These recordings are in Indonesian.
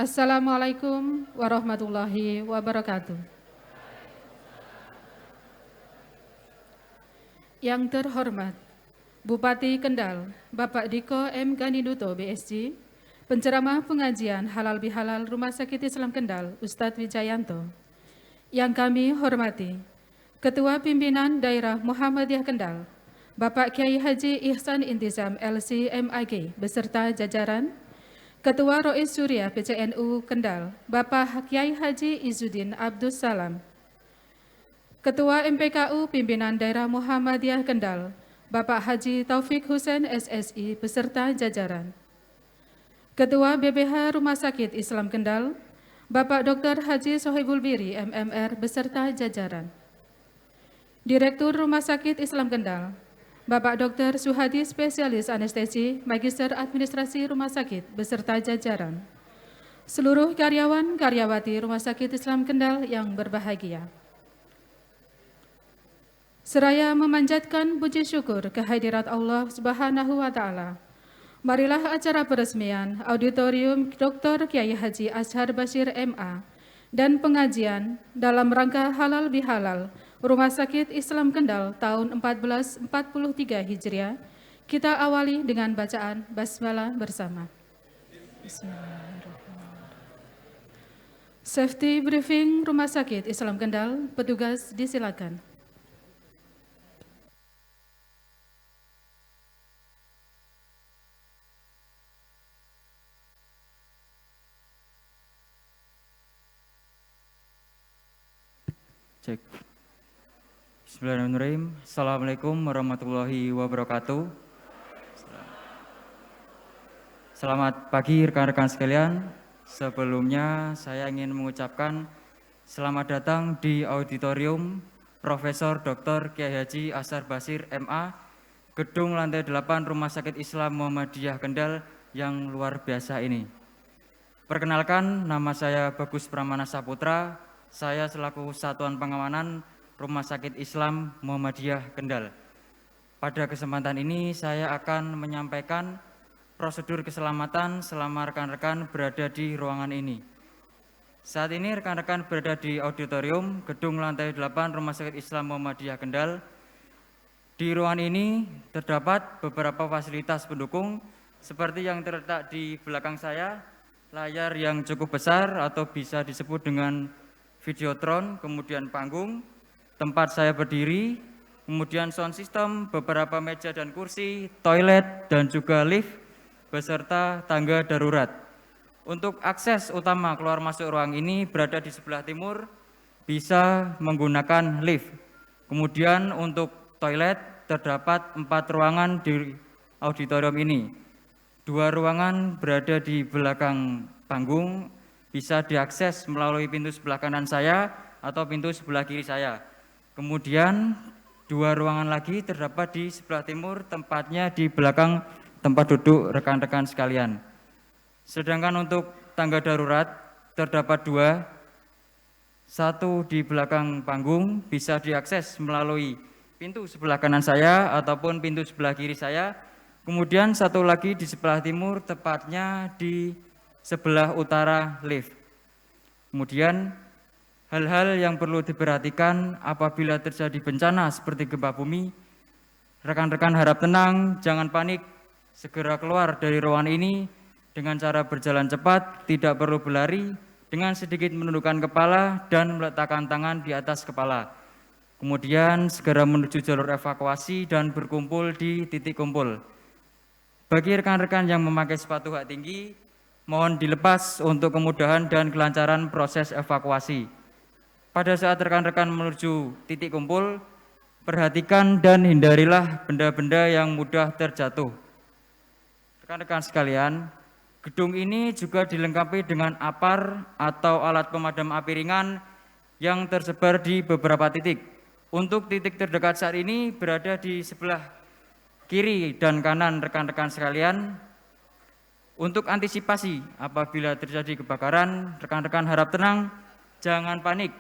Assalamualaikum warahmatullahi wabarakatuh. Yang terhormat Bupati Kendal, Bapak Diko M. Ganiduto, BSc, penceramah pengajian halal bihalal Rumah Sakit Islam Kendal, Ustadz Wijayanto. Yang kami hormati Ketua Pimpinan Daerah Muhammadiyah Kendal, Bapak Kiai Haji Ihsan Intizam LC MAG beserta jajaran, Ketua Rois Surya PCNU Kendal, Bapak Kiai Haji Izzuddin Abdus Salam, Ketua MPKU Pimpinan Daerah Muhammadiyah Kendal, Bapak Haji Taufik Husain SSI beserta jajaran, Ketua BPH Rumah Sakit Islam Kendal, Bapak Dr. Haji Sohibul Biri MMR beserta jajaran, Direktur Rumah Sakit Islam Kendal, Bapak Dr. Suhadi Spesialis Anestesi, Magister Administrasi Rumah Sakit beserta jajaran, seluruh karyawan-karyawati Rumah Sakit Islam Kendal yang berbahagia. Seraya memanjatkan puji syukur kehadirat Allah Subhanahu wa Ta'ala, marilah acara peresmian Auditorium Dr. Kiai Haji Ashar Bashir MA dan pengajian dalam rangka halal bihalal Rumah Sakit Islam Kendal tahun 1443 Hijriah kita awali dengan bacaan basmalah bersama. Safety briefing Rumah Sakit Islam Kendal, petugas disilakan. Cek. Bismillahirrahmanirrahim. Assalamualaikum warahmatullahi wabarakatuh. Selamat pagi rekan-rekan sekalian. Sebelumnya saya ingin mengucapkan selamat datang di auditorium Profesor Dr. Kiai Haji Ashar Bashir MA, gedung lantai 8 Rumah Sakit Islam Muhammadiyah Kendal yang luar biasa ini. Perkenalkan, nama saya Bagus Pramana Saputra. Saya selaku Satuan Pengamanan Rumah Sakit Islam Muhammadiyah Kendal. Pada kesempatan ini saya akan menyampaikan prosedur keselamatan selama rekan-rekan berada di ruangan ini. Saat ini rekan-rekan berada di auditorium gedung lantai 8 Rumah Sakit Islam Muhammadiyah Kendal. Di ruangan ini terdapat beberapa fasilitas pendukung seperti yang terletak di belakang saya, layar yang cukup besar atau bisa disebut dengan videotron, kemudian panggung, tempat saya berdiri, kemudian sound system, beberapa meja dan kursi, toilet, dan juga lift, beserta tangga darurat. Untuk akses utama keluar masuk ruang ini berada di sebelah timur, bisa menggunakan lift. Kemudian untuk toilet terdapat 4 ruangan di auditorium ini. 2 ruangan berada di belakang panggung, bisa diakses melalui pintu sebelah kanan saya atau pintu sebelah kiri saya. Kemudian 2 ruangan lagi terdapat di sebelah timur, tempatnya di belakang tempat duduk rekan-rekan sekalian. Sedangkan untuk tangga darurat terdapat 2, 1 di belakang panggung bisa diakses melalui pintu sebelah kanan saya ataupun pintu sebelah kiri saya. Kemudian 1 lagi di sebelah timur, tepatnya di sebelah utara lift. Kemudian hal-hal yang perlu diperhatikan apabila terjadi bencana seperti gempa bumi, rekan-rekan harap tenang, jangan panik, segera keluar dari ruangan ini dengan cara berjalan cepat, tidak perlu berlari, dengan sedikit menundukkan kepala dan meletakkan tangan di atas kepala. Kemudian segera menuju jalur evakuasi dan berkumpul di titik kumpul. Bagi rekan-rekan yang memakai sepatu hak tinggi, mohon dilepas untuk kemudahan dan kelancaran proses evakuasi. Pada saat rekan-rekan menuju titik kumpul, perhatikan dan hindarilah benda-benda yang mudah terjatuh. Rekan-rekan sekalian, gedung ini juga dilengkapi dengan APAR atau alat pemadam api ringan yang tersebar di beberapa titik. Untuk titik terdekat saat ini berada di sebelah kiri dan kanan rekan-rekan sekalian. Untuk antisipasi apabila terjadi kebakaran, rekan-rekan harap tenang, jangan panik,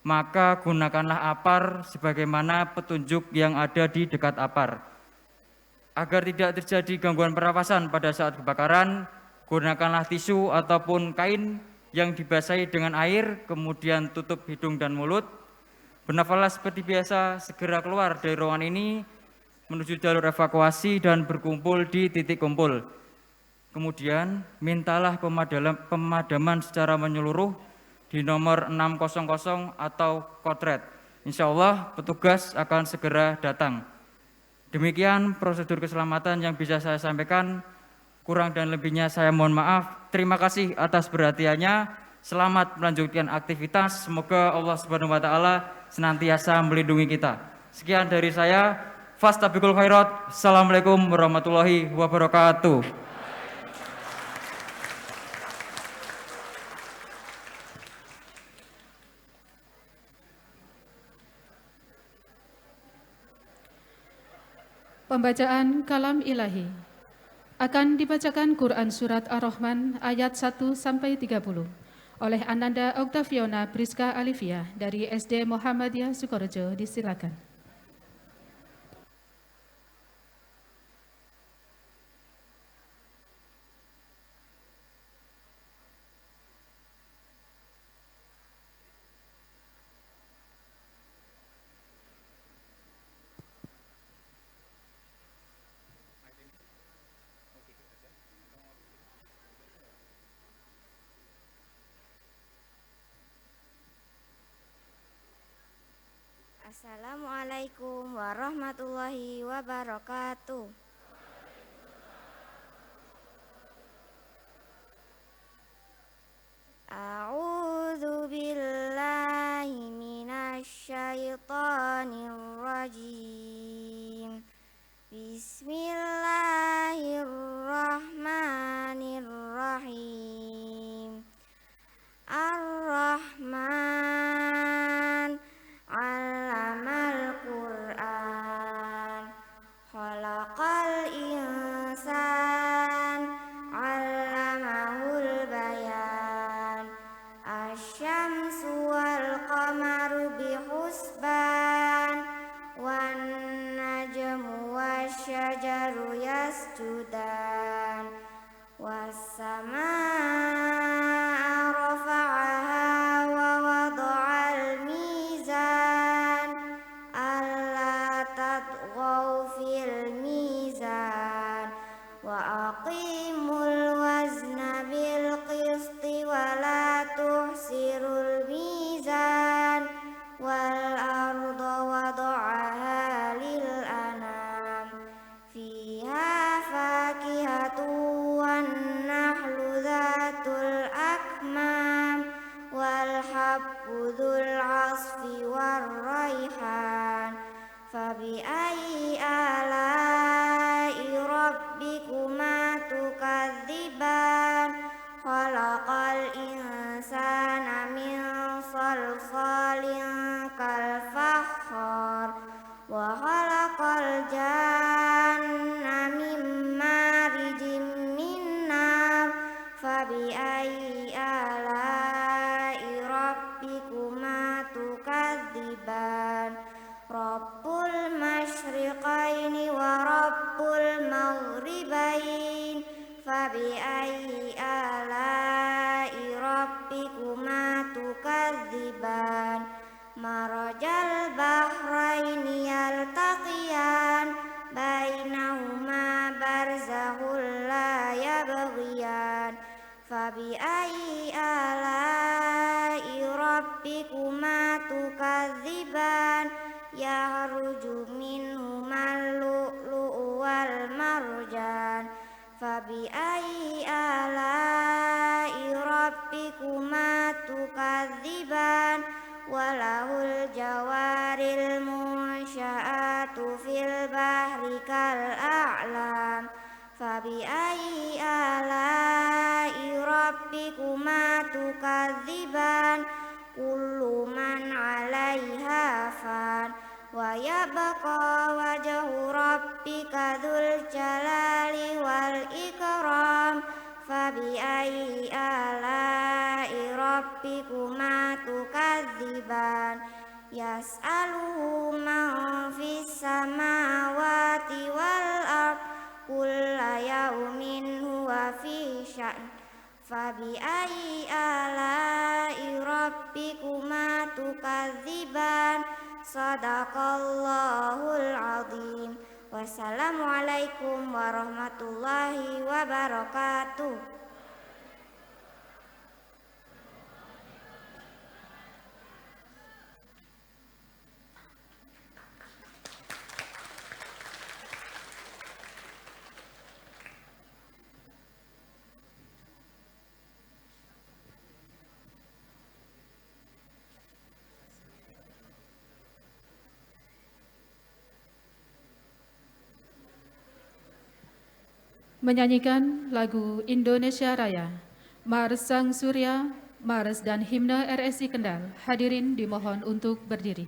maka gunakanlah APAR sebagaimana petunjuk yang ada di dekat APAR. Agar tidak terjadi gangguan pernapasan pada saat kebakaran, Gunakanlah tisu ataupun kain yang dibasahi dengan air, kemudian tutup hidung dan mulut. Bernafaslah seperti biasa, segera keluar dari ruangan ini menuju jalur evakuasi dan berkumpul di titik kumpul. Kemudian mintalah pemadaman secara menyeluruh di nomor 600 atau Kotret. Insya Allah petugas akan segera datang. Demikian prosedur keselamatan yang bisa saya sampaikan. Kurang dan lebihnya saya mohon maaf. Terima kasih atas perhatiannya. Selamat melanjutkan aktivitas. Semoga Allah Subhanahu wa taala senantiasa melindungi kita. Sekian dari saya. Fastabiqul khairat. Assalamualaikum warahmatullahi wabarakatuh. Pembacaan Kalam Ilahi. Akan dibacakan Quran Surat Ar-Rahman ayat 1-30 oleh Ananda Oktaviona Priska Alivia dari SD Muhammadiyah Sukorejo. Disilakan. Assalamualaikum warahmatullahi wabarakatuh. A'udzu billahi minasy syaithanir rajim. Bismillahirrahmanirrahim. Ar-Rahman 'allamal Qur'an, khalaqal insan, 'allamahul bayan, asy-syamsu wal qamaru bihusban, wan najmu wasyajaru yasjudan, was-samaa'a rafa'aha wa wada'al mizan, alla tatghaw fil mizan, wa aqimul wazna bil qisti wa la tuhsirul mizan, wal arda wada'aha lil anam, fiha fakihatu wan nahlu dhatul akmam, wal habbu dzul 'asfi war raihan, fabi ayyi ala'i rabbikuma tukadziban, khalaqal insana min salsalin kal fakhar, wa khalaqal janna min marijim min nar, fabi ayyi ala'i rabbikuma tukadziban, rabbul masyriqaini wa rabbul maghribain, fabi ayyi ala'i rabbikuma tukadziban, marajal bahraini yaltaqiyan, bainahuma barzakhul la yabghiyan, fabi ayyi ala'i rabbikuma tukadziban, yahruju minhumal lu'lu'u wal marjan, fabi ayyi ala'i rabbikuma tukadziban, walahul jawaril munsya'atu fil bahri kal a'lam, fabi ayyi ala'i rabbikuma tukadziban, kullu man 'alaiha fan, wa yabqa wajhu rabbika dzul jalali wal ikram, fabi ayyi ala'i rabbikuma tukadziban, yas'aluhu man fis samawati wal ard, kulla yaumin huwa fi sya'n. Fabi'ayyi ala'i rabbikuma tukadziban. Sadaqallahul azim. Wassalamualaikum warahmatullahi wabarakatuh. Menyanyikan lagu Indonesia Raya, Mars Sang Surya, Mars dan Himne RSI Kendal. Hadirin dimohon untuk berdiri.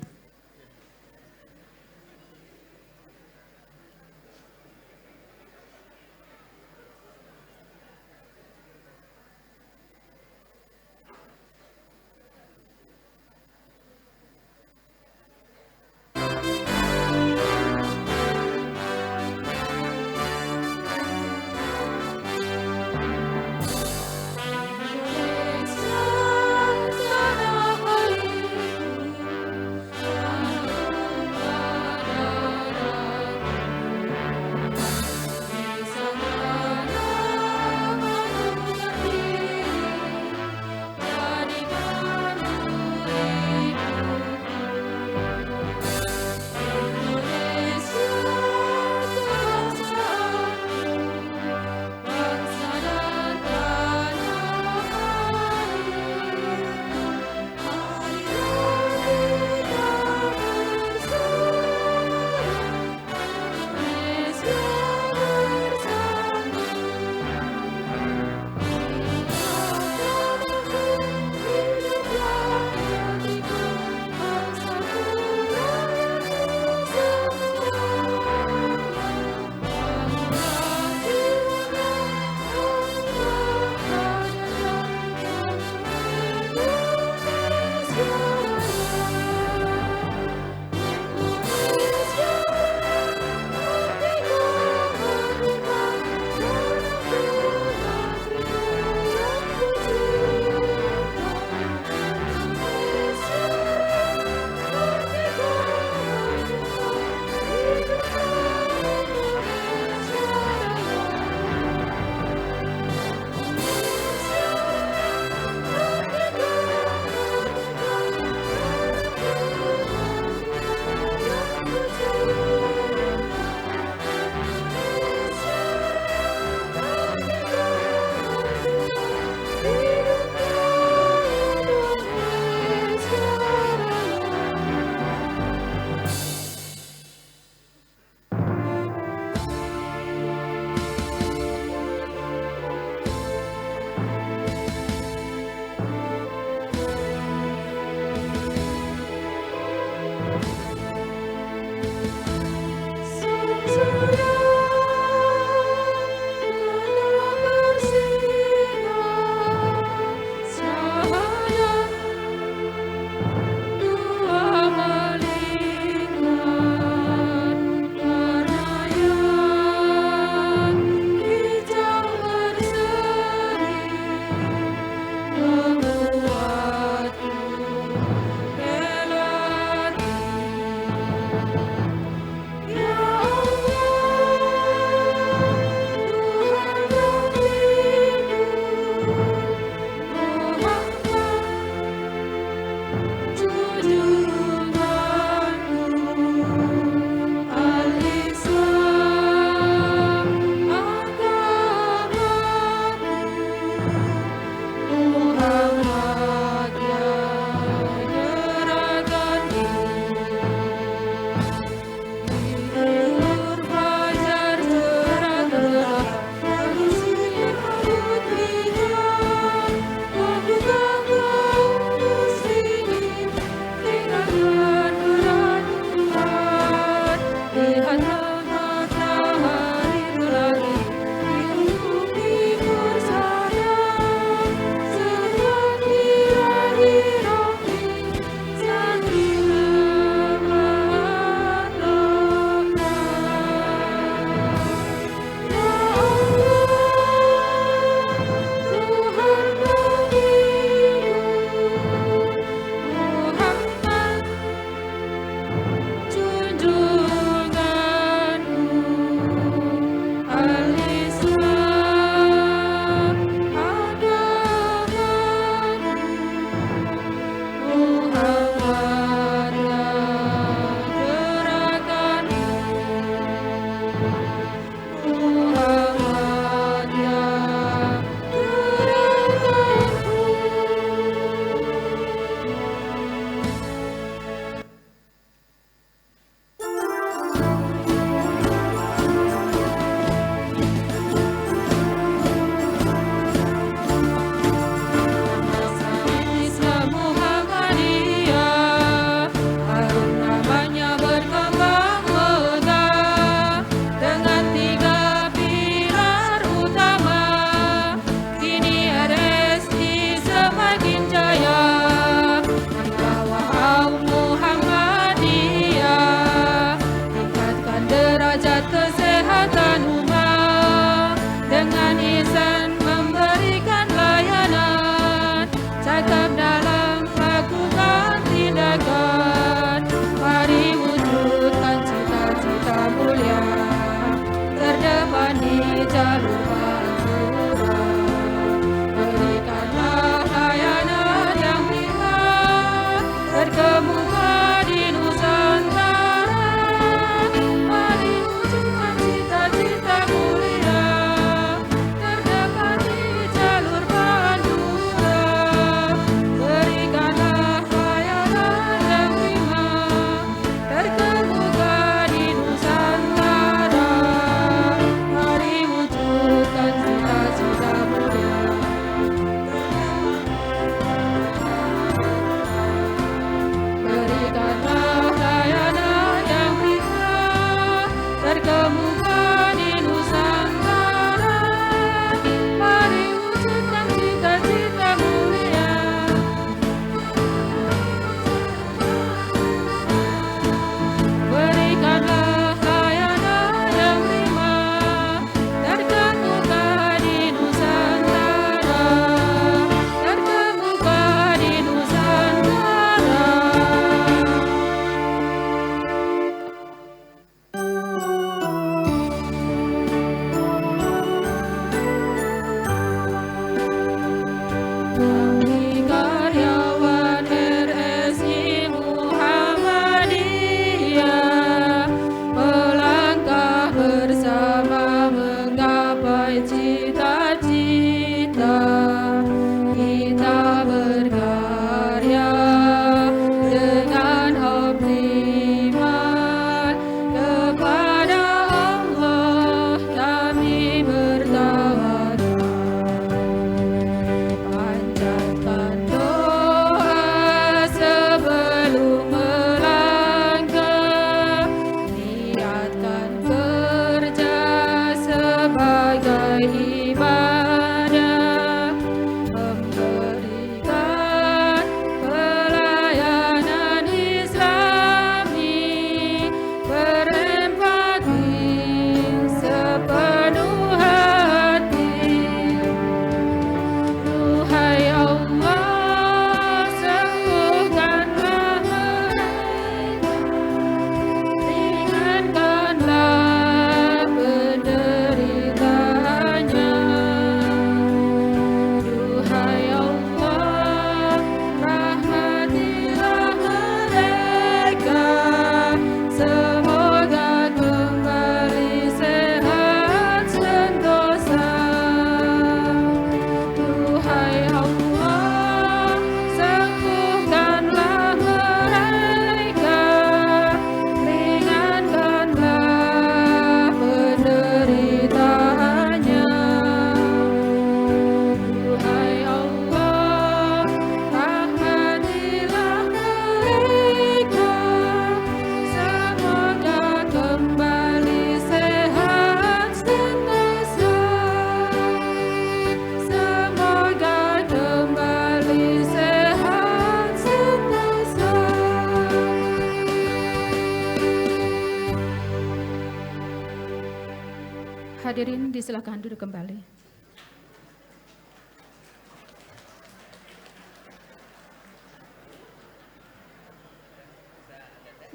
hadirin disilakan duduk kembali.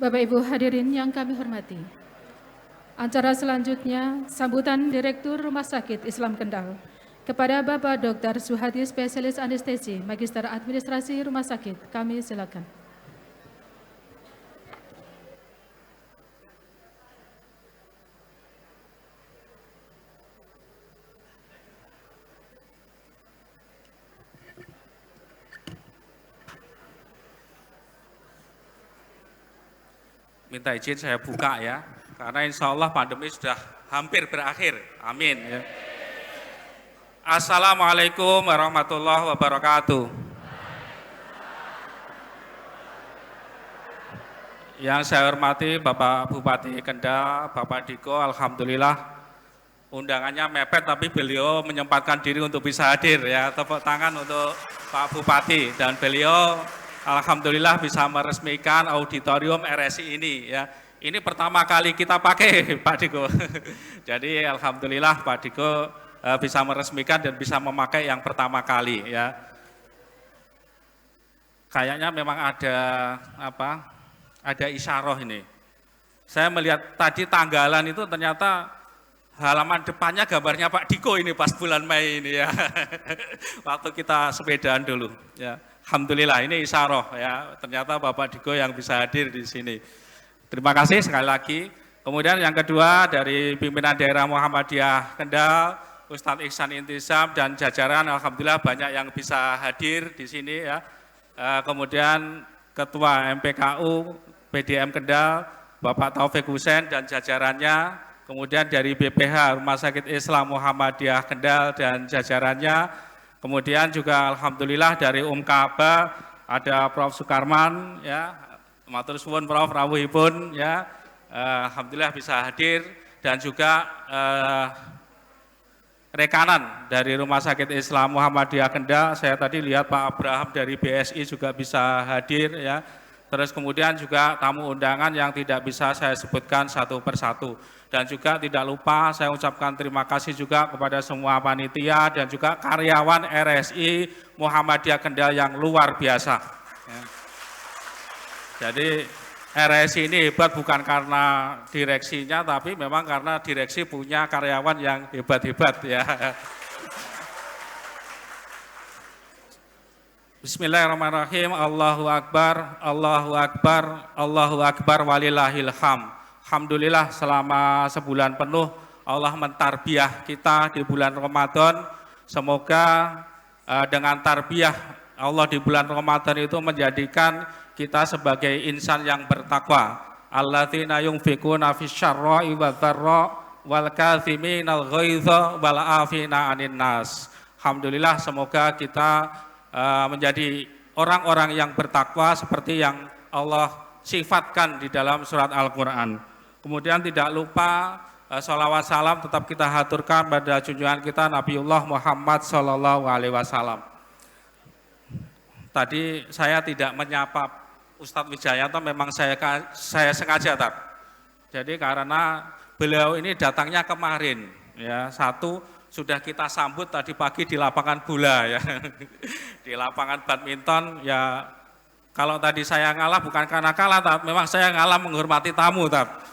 Bapak Ibu hadirin yang kami hormati, acara selanjutnya sambutan Direktur Rumah Sakit Islam Kendal kepada Bapak Dr. Suhadi Spesialis Anestesi Magister Administrasi Rumah Sakit. Kami silakan. Minta izin saya buka ya, karena insya Allah pandemi sudah hampir berakhir. Amin. Ya. Assalamualaikum warahmatullahi wabarakatuh. Yang saya hormati Bapak Bupati Kendal, Bapak Diko, alhamdulillah undangannya mepet tapi beliau menyempatkan diri untuk bisa hadir ya. Tepuk tangan untuk Pak Bupati dan beliau alhamdulillah bisa meresmikan auditorium RSI ini ya. Ini pertama kali kita pakai Pak Diko. Jadi alhamdulillah Pak Diko bisa meresmikan dan bisa memakai yang pertama kali ya. Kayaknya memang ada ada isyarah ini. Saya melihat tadi tanggalan itu ternyata halaman depannya gambarnya Pak Diko ini pas bulan Mei ini ya. Waktu kita sepedaan dulu ya. Alhamdulillah ini isyarah ya, ternyata Bapak Diko yang bisa hadir di sini. Terima kasih sekali lagi. Kemudian yang kedua dari pimpinan daerah Muhammadiyah Kendal, Ustadz Ihsan Intisam dan jajaran, alhamdulillah banyak yang bisa hadir di sini ya. Kemudian Ketua MPKU PDM Kendal, Bapak Taufik Husain dan jajarannya. Kemudian dari BPH Rumah Sakit Islam Muhammadiyah Kendal dan jajarannya. Kemudian juga alhamdulillah dari Kaba ada Prof Sukarman ya, matur suwun Prof rawuhipun ya. Alhamdulillah bisa hadir dan juga rekanan dari Rumah Sakit Islam Muhammadiyah Kendal. Saya tadi lihat Pak Abraham dari BSI juga bisa hadir ya. Terus kemudian juga tamu undangan yang tidak bisa saya sebutkan satu persatu. Dan juga tidak lupa saya ucapkan terima kasih juga kepada semua panitia dan juga karyawan RSI Muhammadiyah Kendal yang luar biasa. Ya. Jadi RSI ini hebat bukan karena direksinya, tapi memang karena direksi punya karyawan yang hebat-hebat ya. Bismillahirrahmanirrahim. Allahu Akbar, Allahu Akbar, Allahu Akbar walillahil hamd. Alhamdulillah selama sebulan penuh Allah mentarbiyah kita di bulan Ramadan. Semoga dengan tarbiyah Allah di bulan Ramadan itu menjadikan kita sebagai insan yang bertakwa. Alladzina yunfiquna fisyarra'i wadh-dharra wal kadziminal ghaidha wal 'afina 'anil nas. Alhamdulillah semoga kita menjadi orang-orang yang bertakwa seperti yang Allah sifatkan di dalam surat Al-Qur'an. Kemudian tidak lupa sholawat salam tetap kita haturkan pada junjungan kita Nabiullah Muhammad Sallallahu Alaihi Wasallam. Tadi saya tidak menyapa Ustadz Wijayanto, memang saya sengaja tak. Jadi karena beliau ini datangnya kemarin, ya satu sudah kita sambut tadi pagi di lapangan bola ya, di lapangan badminton ya. Kalau tadi saya ngalah bukan karena kalah, tapi memang saya ngalah menghormati tamu tak.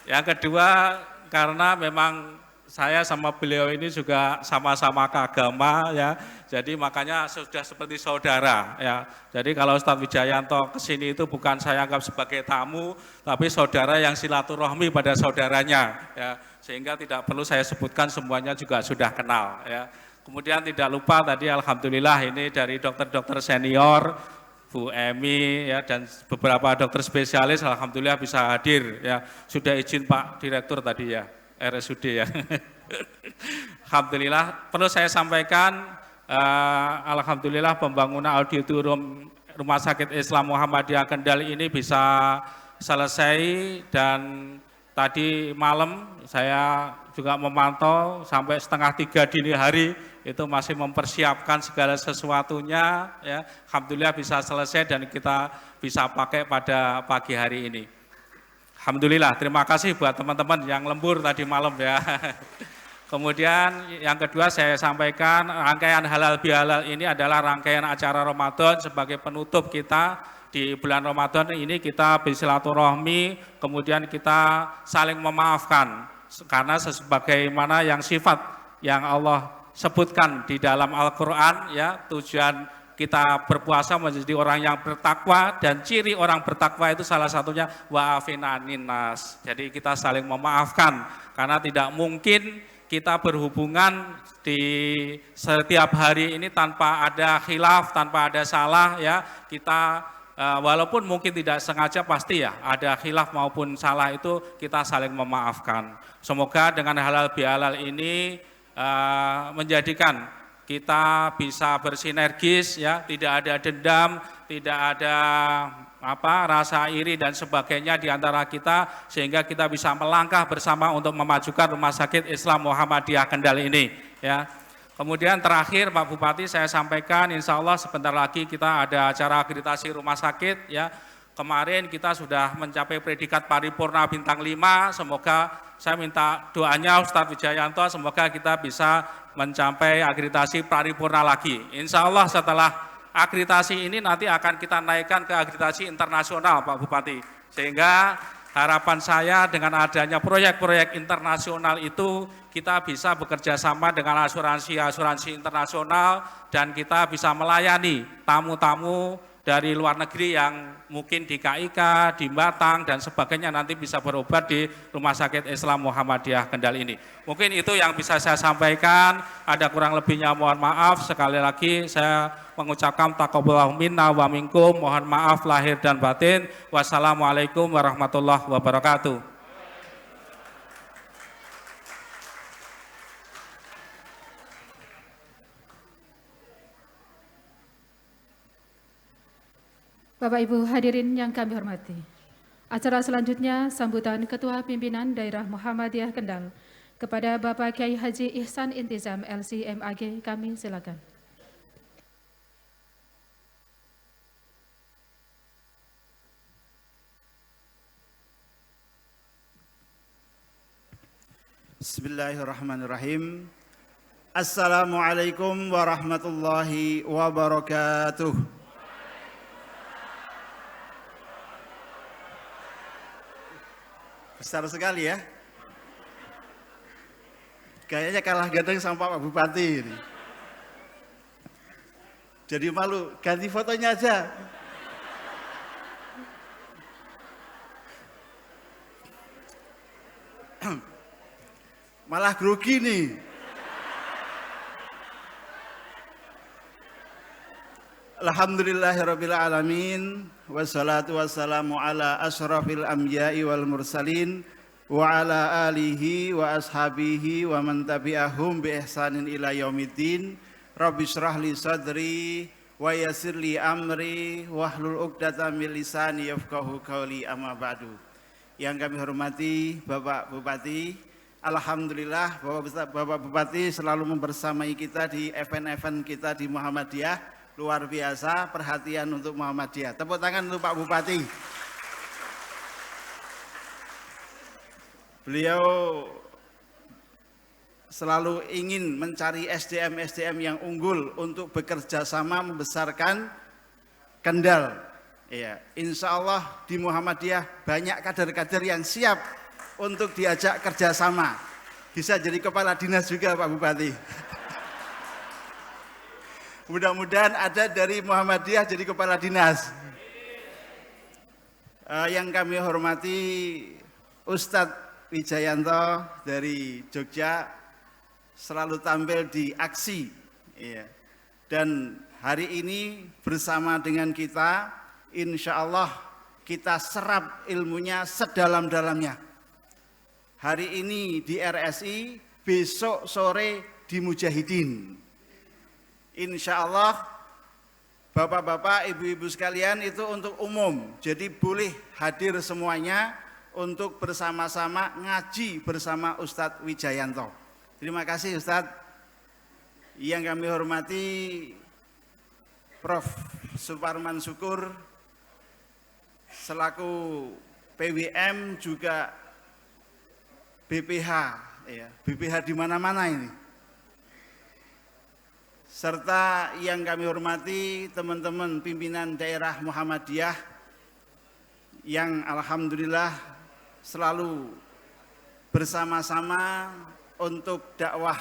Yang kedua karena memang saya sama beliau ini juga sama-sama keagama ya, jadi makanya sudah seperti saudara ya. Jadi kalau Ustadz Wijayanto kesini itu bukan saya anggap sebagai tamu, tapi saudara yang silaturahmi pada saudaranya ya, sehingga tidak perlu saya sebutkan, semuanya juga sudah kenal ya. Kemudian tidak lupa tadi alhamdulillah ini dari dokter-dokter senior, Bu Emi ya, dan beberapa dokter spesialis alhamdulillah bisa hadir ya. Sudah izin Pak Direktur tadi ya, RSUD ya. Alhamdulillah, perlu saya sampaikan alhamdulillah pembangunan auditorium Rumah Sakit Islam Muhammadiyah Kendal ini bisa selesai, dan tadi malam saya juga memantau sampai 2:30 dini hari itu masih mempersiapkan segala sesuatunya ya. Alhamdulillah bisa selesai dan kita bisa pakai pada pagi hari ini. Alhamdulillah, terima kasih buat teman-teman yang lembur tadi malam ya. Kemudian yang kedua saya sampaikan rangkaian halal bihalal ini adalah rangkaian acara Ramadan sebagai penutup kita di bulan Ramadan ini kita bersilaturahmi, kemudian kita saling memaafkan karena sebagaimana yang sifat yang Allah sebutkan di dalam Al-Qur'an ya, tujuan kita berpuasa menjadi orang yang bertakwa dan ciri orang bertakwa itu salah satunya wa'afinanin nas. Jadi kita saling memaafkan karena tidak mungkin kita berhubungan di setiap hari ini tanpa ada khilaf, tanpa ada salah ya. Kita walaupun mungkin tidak sengaja pasti ya ada khilaf maupun salah itu kita saling memaafkan. Semoga dengan halal bihalal ini menjadikan kita bisa bersinergis ya, tidak ada dendam, tidak ada rasa iri dan sebagainya di antara kita sehingga kita bisa melangkah bersama untuk memajukan Rumah Sakit Islam Muhammadiyah Kendal ini ya. Kemudian terakhir Pak Bupati saya sampaikan insya Allah sebentar lagi kita ada acara akreditasi rumah sakit ya. Kemarin kita sudah mencapai predikat paripurna bintang 5, semoga saya minta doanya Ustadz Wijayanto semoga kita bisa mencapai akreditasi paripurna lagi. Insya Allah setelah akreditasi ini nanti akan kita naikkan ke akreditasi internasional Pak Bupati. Sehingga harapan saya dengan adanya proyek-proyek internasional itu kita bisa bekerja sama dengan asuransi-asuransi internasional dan kita bisa melayani tamu-tamu dari luar negeri yang mungkin di KIK, di Batang dan sebagainya nanti bisa berobat di Rumah Sakit Islam Muhammadiyah Kendal ini. Mungkin itu yang bisa saya sampaikan, ada kurang lebihnya mohon maaf. Sekali lagi saya mengucapkan taqabbalallahu minna wa minkum, mohon maaf lahir dan batin. Wassalamualaikum warahmatullahi wabarakatuh. Bapak Ibu hadirin yang kami hormati. Acara selanjutnya sambutan Ketua Pimpinan Daerah Muhammadiyah Kendal kepada Bapak Kiai Haji Ihsan Intizam LC MAG, kami silakan. Bismillahirrahmanirrahim. Assalamualaikum warahmatullahi wabarakatuh. Besar sekali ya. Kayaknya kalah ganteng sama Pak Bupati ini. Jadi malu, ganti fotonya aja. Malah grogi nih. Alhamdulillahirabbil alamin wassalatu wassalamu ala asyrafil anbiya'i wal mursalin wa ala alihi wa ashabihi wa man tabi'ahum bi ihsanin ila yaumiddin. Rabbi shrah li sadri wa yassir li amri wahlul 'uqdatam min lisani yafqahu qawli, amma ba'du. Yang kami hormati Bapak Bupati, alhamdulillah Bapak Bupati selalu membersamai kita di event-event kita di Muhammadiyah. Luar biasa perhatian untuk Muhammadiyah. Tepuk tangan untuk Pak Bupati. Beliau selalu ingin mencari SDM-SDM yang unggul untuk bekerja sama membesarkan Kendal. Ya, insya Allah di Muhammadiyah banyak kader-kader yang siap untuk diajak kerjasama. Bisa jadi kepala dinas juga Pak Bupati. Mudah-mudahan ada dari Muhammadiyah jadi kepala dinas. Yang kami hormati Ustadz Wijayanto dari Jogja selalu tampil di aksi. Ya. Dan hari ini bersama dengan kita, insya Allah kita serap ilmunya sedalam-dalamnya. Hari ini di RSI, besok sore di Mujahidin. Insya Allah bapak-bapak, ibu-ibu sekalian itu untuk umum. Jadi boleh hadir semuanya untuk bersama-sama ngaji bersama Ustadz Wijayanto. Terima kasih Ustadz. Yang kami hormati Prof. Suparman Syukur selaku PWM juga BPH, ya, BPH di mana-mana ini. Serta yang kami hormati teman-teman pimpinan daerah Muhammadiyah yang alhamdulillah selalu bersama-sama untuk dakwah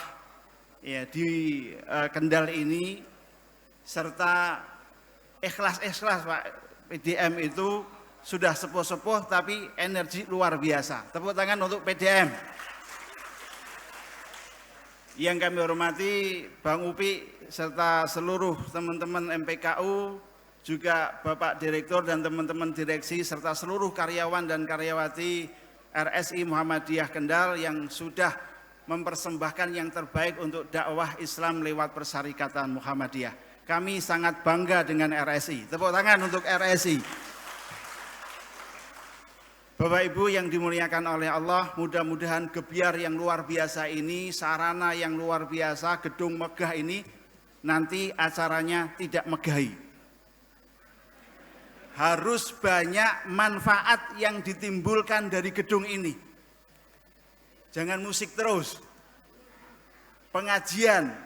ya di Kendal ini, serta ikhlas-ikhlas Pak. PDM itu sudah sepuh-sepuh tapi energi luar biasa. Tepuk tangan untuk PDM. Yang kami hormati Bang Upi serta seluruh teman-teman MPKU, juga Bapak Direktur dan teman-teman direksi serta seluruh karyawan dan karyawati RSI Muhammadiyah Kendal yang sudah mempersembahkan yang terbaik untuk dakwah Islam lewat Persyarikatan Muhammadiyah. Kami sangat bangga dengan RSI. Tepuk tangan untuk RSI. Bapak Ibu yang dimuliakan oleh Allah, mudah-mudahan gebyar yang luar biasa ini, sarana yang luar biasa, gedung megah ini, nanti acaranya tidak megahi. Harus banyak manfaat yang ditimbulkan dari gedung ini. Jangan musik terus. Pengajian,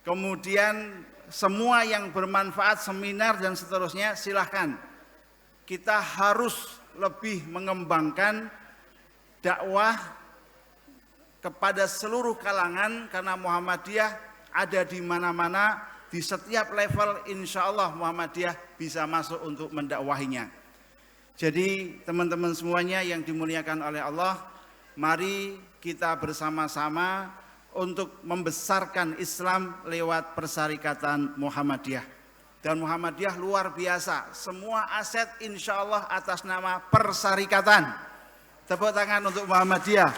kemudian semua yang bermanfaat, seminar dan seterusnya, silahkan. Kita harus lebih mengembangkan dakwah kepada seluruh kalangan, karena Muhammadiyah ada di mana-mana, di setiap level insya Allah Muhammadiyah bisa masuk untuk mendakwahinya. Jadi teman-teman semuanya yang dimuliakan oleh Allah, mari kita bersama-sama untuk membesarkan Islam lewat Persyarikatan Muhammadiyah. Dan Muhammadiyah luar biasa, semua aset insya Allah atas nama Persyarikatan. Tepuk tangan untuk Muhammadiyah.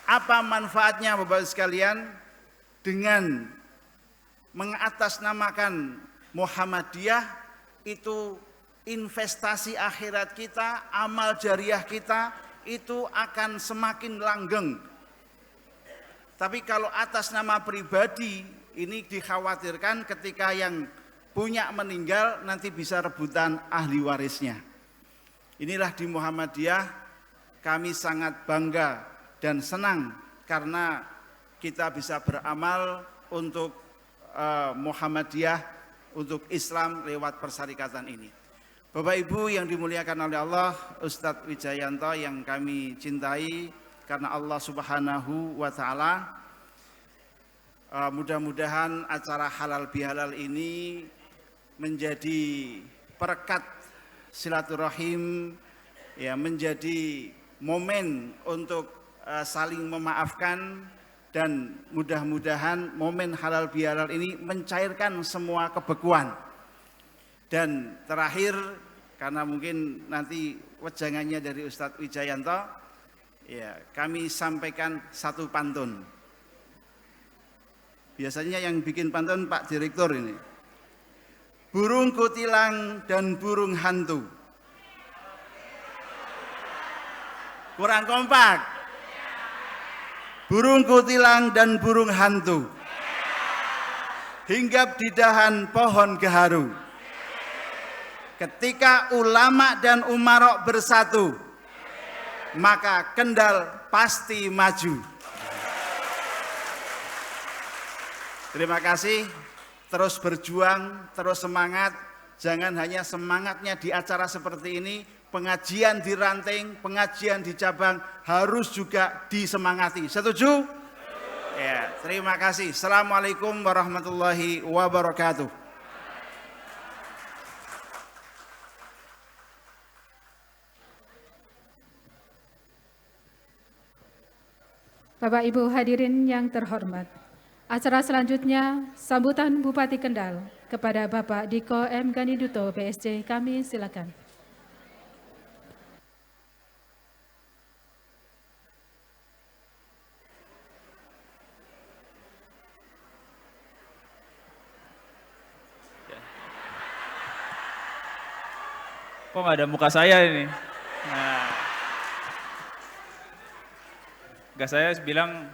Apa manfaatnya Bapak sekalian? Dengan mengatasnamakan Muhammadiyah, itu investasi akhirat kita, amal jariah kita itu akan semakin langgeng. Tapi kalau atas nama pribadi, ini dikhawatirkan ketika yang punya meninggal nanti bisa rebutan ahli warisnya. Inilah di Muhammadiyah kami sangat bangga dan senang karena kita bisa beramal untuk Muhammadiyah, untuk Islam lewat Persyarikatan ini. Bapak Ibu yang dimuliakan oleh Allah, Ustadz Wijayanto yang kami cintai karena Allah Subhanahu wa Ta'ala, mudah-mudahan acara halal bihalal ini menjadi perekat silaturahim, ya, menjadi momen untuk saling memaafkan, dan mudah-mudahan momen halal bihalal ini mencairkan semua kebekuan. Dan terakhir, karena mungkin nanti wejangannya dari Ustadz Wijayanto, ya, kami sampaikan satu pantun. Biasanya yang bikin pantun Pak Direktur ini. Burung kutilang dan burung hantu. Kurang kompak. Burung kutilang dan burung hantu. Hinggap di dahan pohon gaharu. Ketika ulama dan umarok bersatu, maka Kendal pasti maju. Terima kasih, terus berjuang, terus semangat. Jangan hanya semangatnya di acara seperti ini, pengajian di ranting, pengajian di cabang harus juga disemangati. Setuju? Ya, terima kasih. Assalamualaikum warahmatullahi wabarakatuh. Bapak Ibu hadirin yang terhormat, acara selanjutnya sambutan Bupati Kendal kepada Bapak Diko M. Ganinduto, BSC, kami silakan. Kok nggak ada muka saya ini? Nah, nggak, saya bilang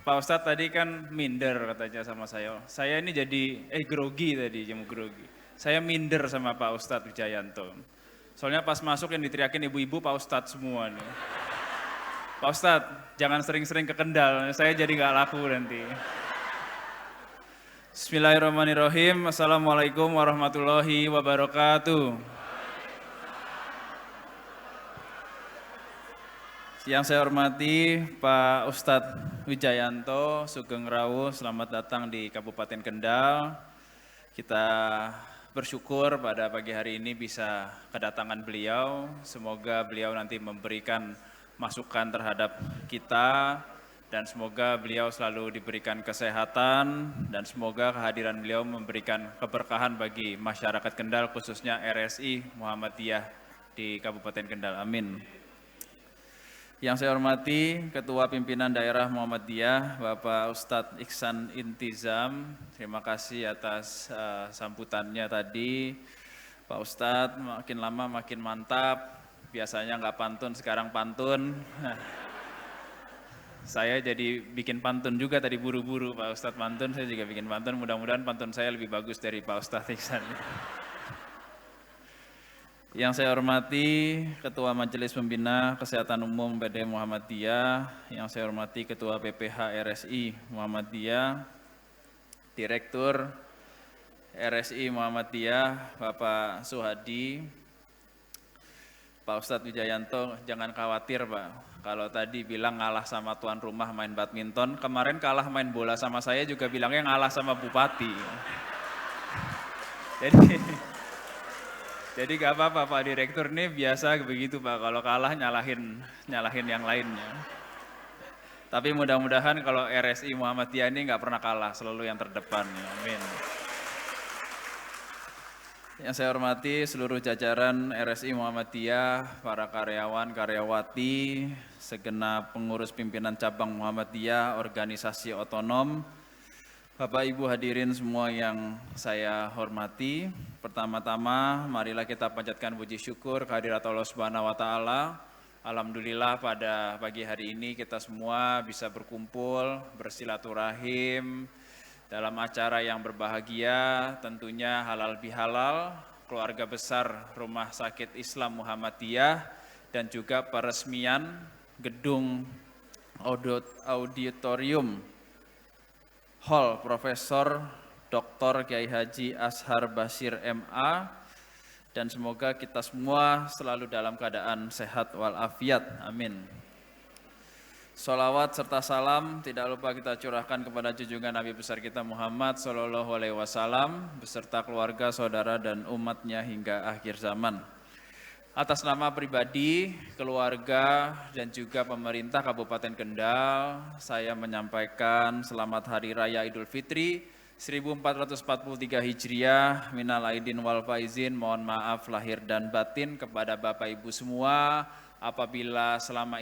Pak Ustadz tadi kan minder katanya sama saya. Saya ini jadi grogi tadi, jamu grogi. Saya minder sama Pak Ustadz Wijayanto. Soalnya pas masuk yang diteriakin ibu-ibu Pak Ustadz semua nih. Pak Ustadz, jangan sering-sering ke Kendal, saya jadi nggak laku nanti. Bismillahirrahmanirrahim. Assalamualaikum warahmatullahi wabarakatuh. Yang saya hormati Pak Ustadz Wijayanto Sugeng Rawu, selamat datang di Kabupaten Kendal. Kita bersyukur pada pagi hari ini bisa kedatangan beliau. Semoga beliau nanti memberikan masukan terhadap kita dan semoga beliau selalu diberikan kesehatan dan semoga kehadiran beliau memberikan keberkahan bagi masyarakat Kendal khususnya RSI Muhammadiyah di Kabupaten Kendal. Amin. Yang saya hormati Ketua Pimpinan Daerah Muhammadiyah Bapak Ustadz Iksan Intizam, terima kasih atas sambutannya tadi. Pak Ustadz makin lama makin mantap, biasanya nggak pantun sekarang pantun. Saya jadi bikin pantun juga tadi buru-buru Pak Ustadz pantun, saya juga bikin pantun, mudah-mudahan pantun saya lebih bagus dari Pak Ustadz Iksan. Yang saya hormati Ketua Majelis Pembina Kesehatan Umum PD Muhammadiyah, yang saya hormati Ketua PPH RSI Muhammadiyah, Direktur RSI Muhammadiyah Bapak Suhadi, Pak Ustadz Wijayanto, jangan khawatir Pak, kalau tadi bilang ngalah sama tuan rumah main badminton, kemarin kalah main bola sama saya juga bilangnya ngalah sama bupati. Jadi gak apa-apa Pak Direktur ini biasa begitu Pak, kalau kalah nyalahin yang lainnya. Tapi mudah-mudahan kalau RSI Muhammadiyah ini gak pernah kalah, selalu yang terdepan. Amin. Yang saya hormati seluruh jajaran RSI Muhammadiyah, para karyawan, karyawati, segenap pengurus pimpinan cabang Muhammadiyah, organisasi otonom, Bapak Ibu hadirin semua yang saya hormati, pertama-tama marilah kita panjatkan puji syukur kehadirat Allah Subhanahu wa taala. Alhamdulillah pada pagi hari ini kita semua bisa berkumpul, bersilaturahim dalam acara yang berbahagia, tentunya halal bihalal, keluarga besar Rumah Sakit Islam Muhammadiyah dan juga peresmian gedung auditorium Hall Profesor Dr. Kiai Haji Ashar Bashir MA, dan semoga kita semua selalu dalam keadaan sehat walafiat. Amin. Sholawat serta salam tidak lupa kita curahkan kepada junjungan Nabi besar kita Muhammad Sallallahu Alaihi Wasallam beserta keluarga, saudara dan umatnya hingga akhir zaman. Atas nama pribadi, keluarga, dan juga pemerintah Kabupaten Kendal, saya menyampaikan selamat Hari Raya Idul Fitri 1443 Hijriah, minal aidin wal faizin, mohon maaf lahir dan batin kepada Bapak Ibu semua. Apabila selama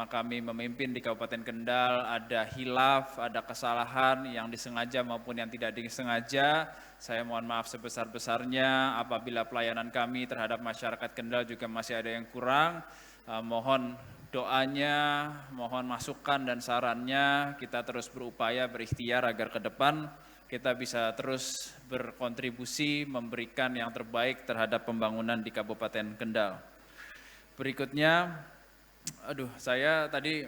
kami memimpin di Kabupaten Kendal ada hilaf, ada kesalahan yang disengaja maupun yang tidak disengaja, saya mohon maaf sebesar-besarnya. Apabila pelayanan kami terhadap masyarakat Kendal juga masih ada yang kurang, mohon doanya, mohon masukan dan sarannya, kita terus berupaya berikhtiar agar ke depan kita bisa terus berkontribusi memberikan yang terbaik terhadap pembangunan di Kabupaten Kendal. Berikutnya, saya tadi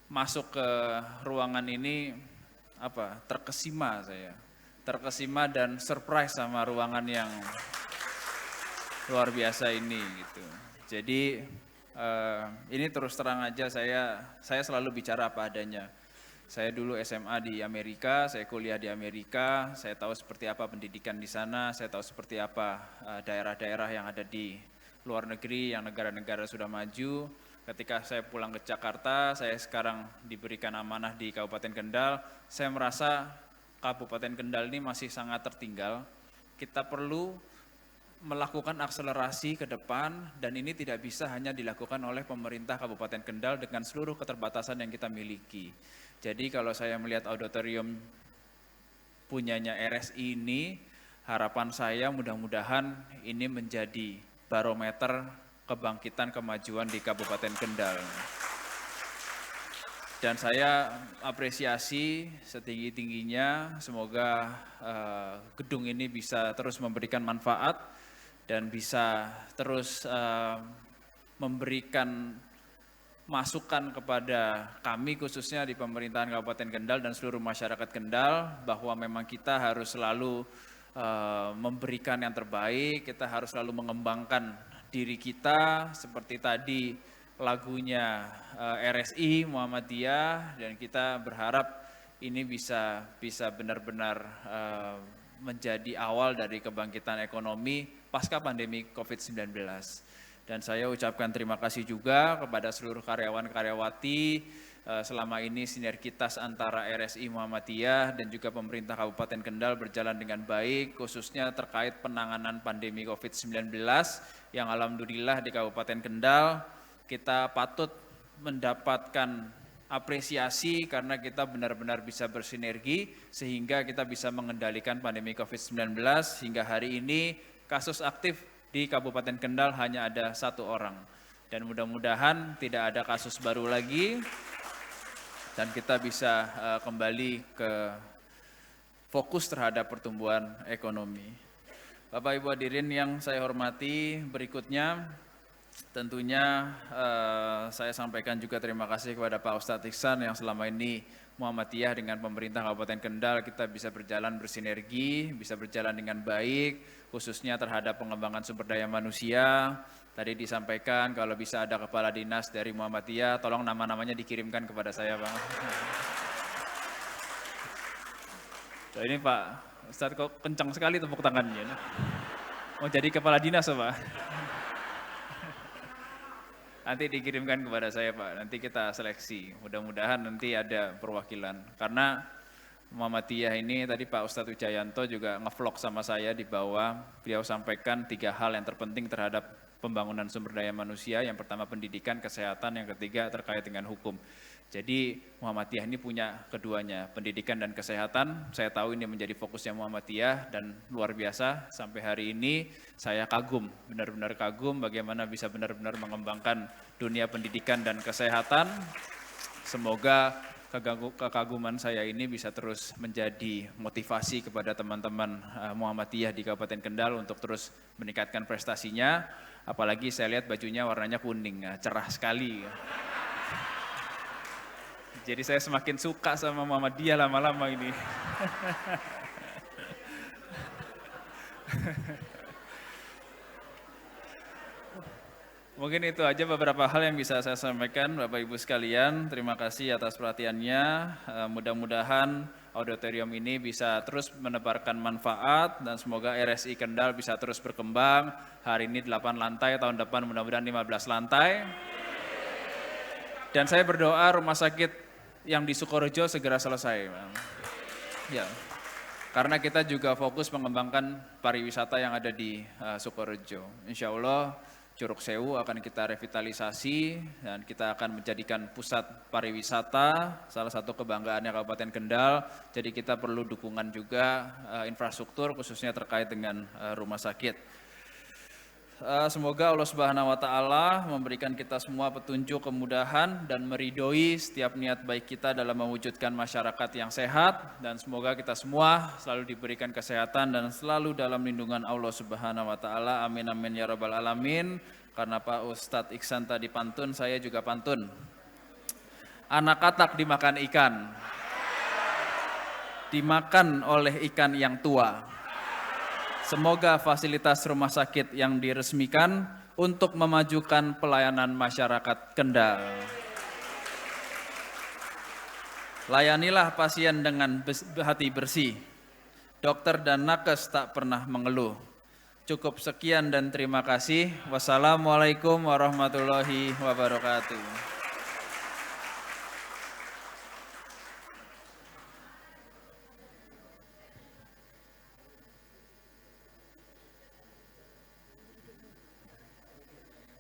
masuk ke ruangan ini terkesima dan surprise sama ruangan yang luar biasa ini gitu. Jadi ini terus terang aja saya selalu bicara apa adanya. Saya dulu SMA di Amerika, saya kuliah di Amerika, saya tahu seperti apa pendidikan di sana, saya tahu seperti apa daerah-daerah yang ada di luar negeri, yang negara-negara sudah maju. Ketika saya pulang ke Jakarta, saya sekarang diberikan amanah di Kabupaten Kendal, saya merasa Kabupaten Kendal ini masih sangat tertinggal. Kita perlu melakukan akselerasi ke depan dan ini tidak bisa hanya dilakukan oleh pemerintah Kabupaten Kendal dengan seluruh keterbatasan yang kita miliki. Jadi kalau saya melihat auditorium punyanya RSI ini, harapan saya mudah-mudahan ini menjadi barometer kebangkitan kemajuan di Kabupaten Kendal. Dan saya apresiasi setinggi-tingginya, semoga gedung ini bisa terus memberikan manfaat dan bisa terus memberikan masukan kepada kami khususnya di pemerintahan Kabupaten Kendal dan seluruh masyarakat Kendal bahwa memang kita harus selalu memberikan yang terbaik, kita harus selalu mengembangkan diri kita seperti tadi lagunya RSI Muhammadiyah, dan kita berharap ini bisa benar-benar menjadi awal dari kebangkitan ekonomi pasca pandemi COVID-19. Dan saya ucapkan terima kasih juga kepada seluruh karyawan-karyawati. Selama ini sinergitas antara RSI Muhammadiyah dan juga pemerintah Kabupaten Kendal berjalan dengan baik, khususnya terkait penanganan pandemi COVID-19 yang alhamdulillah di Kabupaten Kendal kita patut mendapatkan apresiasi karena kita benar-benar bisa bersinergi sehingga kita bisa mengendalikan pandemi COVID-19 hingga hari ini kasus aktif di Kabupaten Kendal hanya ada 1 orang. Dan mudah-mudahan tidak ada kasus baru lagi dan kita bisa kembali ke fokus terhadap pertumbuhan ekonomi. Bapak Ibu hadirin yang saya hormati, berikutnya tentunya saya sampaikan juga terima kasih kepada Pak Ustadz Iksan yang selama ini Muhammadiyah dengan pemerintah Kabupaten Kendal kita bisa berjalan bersinergi, bisa berjalan dengan baik, khususnya terhadap pengembangan sumber daya manusia. Tadi disampaikan kalau bisa ada kepala dinas dari Muhammadiyah, tolong nama-namanya dikirimkan kepada saya, Bang. So, ini Pak Ustadz kok kencang sekali tepuk tangannya. Mau jadi kepala dinas, Pak? Nanti dikirimkan kepada saya, Pak. Nanti kita seleksi. Mudah-mudahan nanti ada perwakilan. Karena Muhammadiyah ini tadi Pak Ustadz Wijayanto juga ngevlog sama saya di bawah. Beliau sampaikan 3 hal yang terpenting terhadap pembangunan sumber daya manusia. Yang pertama pendidikan, kesehatan, yang ketiga terkait dengan hukum. Jadi Muhammadiyah ini punya keduanya, pendidikan dan kesehatan. Saya tahu ini menjadi fokusnya Muhammadiyah dan luar biasa sampai hari ini saya kagum, benar-benar kagum bagaimana bisa benar-benar mengembangkan dunia pendidikan dan kesehatan. Semoga kekaguman saya ini bisa terus menjadi motivasi kepada teman-teman Muhammadiyah di Kabupaten Kendal untuk terus meningkatkan prestasinya. Apalagi saya lihat bajunya warnanya kuning, cerah sekali. Jadi saya semakin suka sama Muhammadiyah lama-lama ini. Mungkin itu aja beberapa hal yang bisa saya sampaikan Bapak Ibu sekalian. Terima kasih atas perhatiannya. Mudah-mudahan auditorium ini bisa terus menebarkan manfaat dan semoga RSI Kendal bisa terus berkembang. Hari ini 8 lantai, tahun depan mudah-mudahan 15 lantai. Dan saya berdoa rumah sakit yang di Sukorejo segera selesai. Ya, karena kita juga fokus mengembangkan pariwisata yang ada di Sukorejo. Insya Allah Curug Sewu akan kita revitalisasi dan kita akan menjadikan pusat pariwisata, salah satu kebanggaannya Kabupaten Kendal. Jadi kita perlu dukungan juga infrastruktur khususnya terkait dengan rumah sakit. Semoga Allah Subhanahu wa taala memberikan kita semua petunjuk, kemudahan dan meridhoi setiap niat baik kita dalam mewujudkan masyarakat yang sehat, dan semoga kita semua selalu diberikan kesehatan dan selalu dalam lindungan Allah Subhanahu wa taala. Amin amin ya rabbal alamin. Karena Pak Ustadz Iksan tadi pantun, saya juga pantun. Anak katak dimakan ikan. Dimakan oleh ikan yang tua. Semoga fasilitas rumah sakit yang diresmikan untuk memajukan pelayanan masyarakat Kendal. Layanilah pasien dengan hati bersih. Dokter dan nakes tak pernah mengeluh. Cukup sekian dan terima kasih. Wassalamualaikum warahmatullahi wabarakatuh.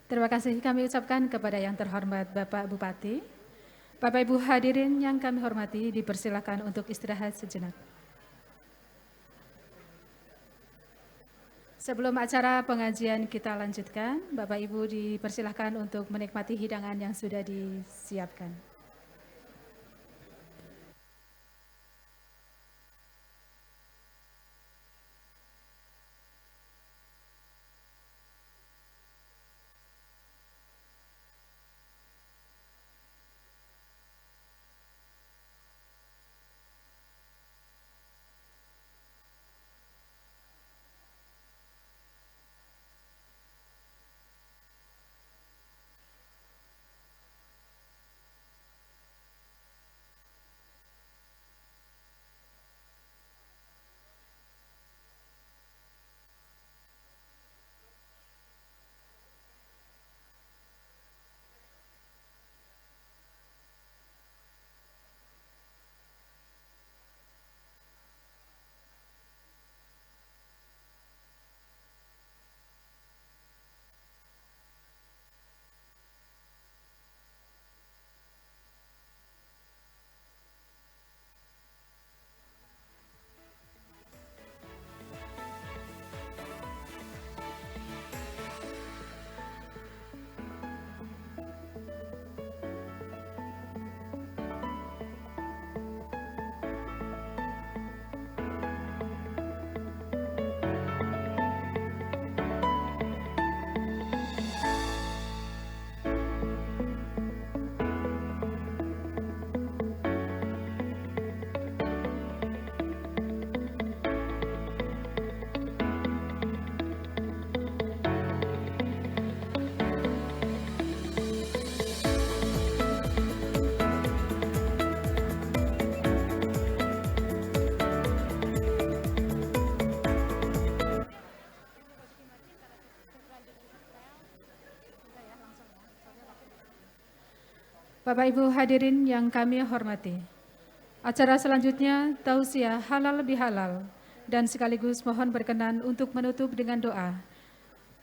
Terima kasih kami ucapkan kepada yang terhormat Bapak Bupati. Bapak Ibu hadirin yang kami hormati, dipersilakan untuk istirahat sejenak. Sebelum acara pengajian kita lanjutkan, Bapak Ibu dipersilakan untuk menikmati hidangan yang sudah disiapkan. Bapak Ibu hadirin yang kami hormati, acara selanjutnya tausiah halal bihalal dan sekaligus mohon berkenan untuk menutup dengan doa.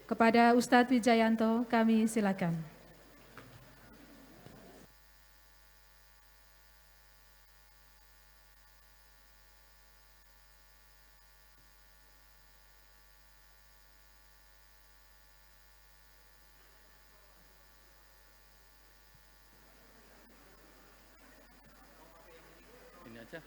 Kepada Ustadz Wijayanto kami silakan. Ini aja.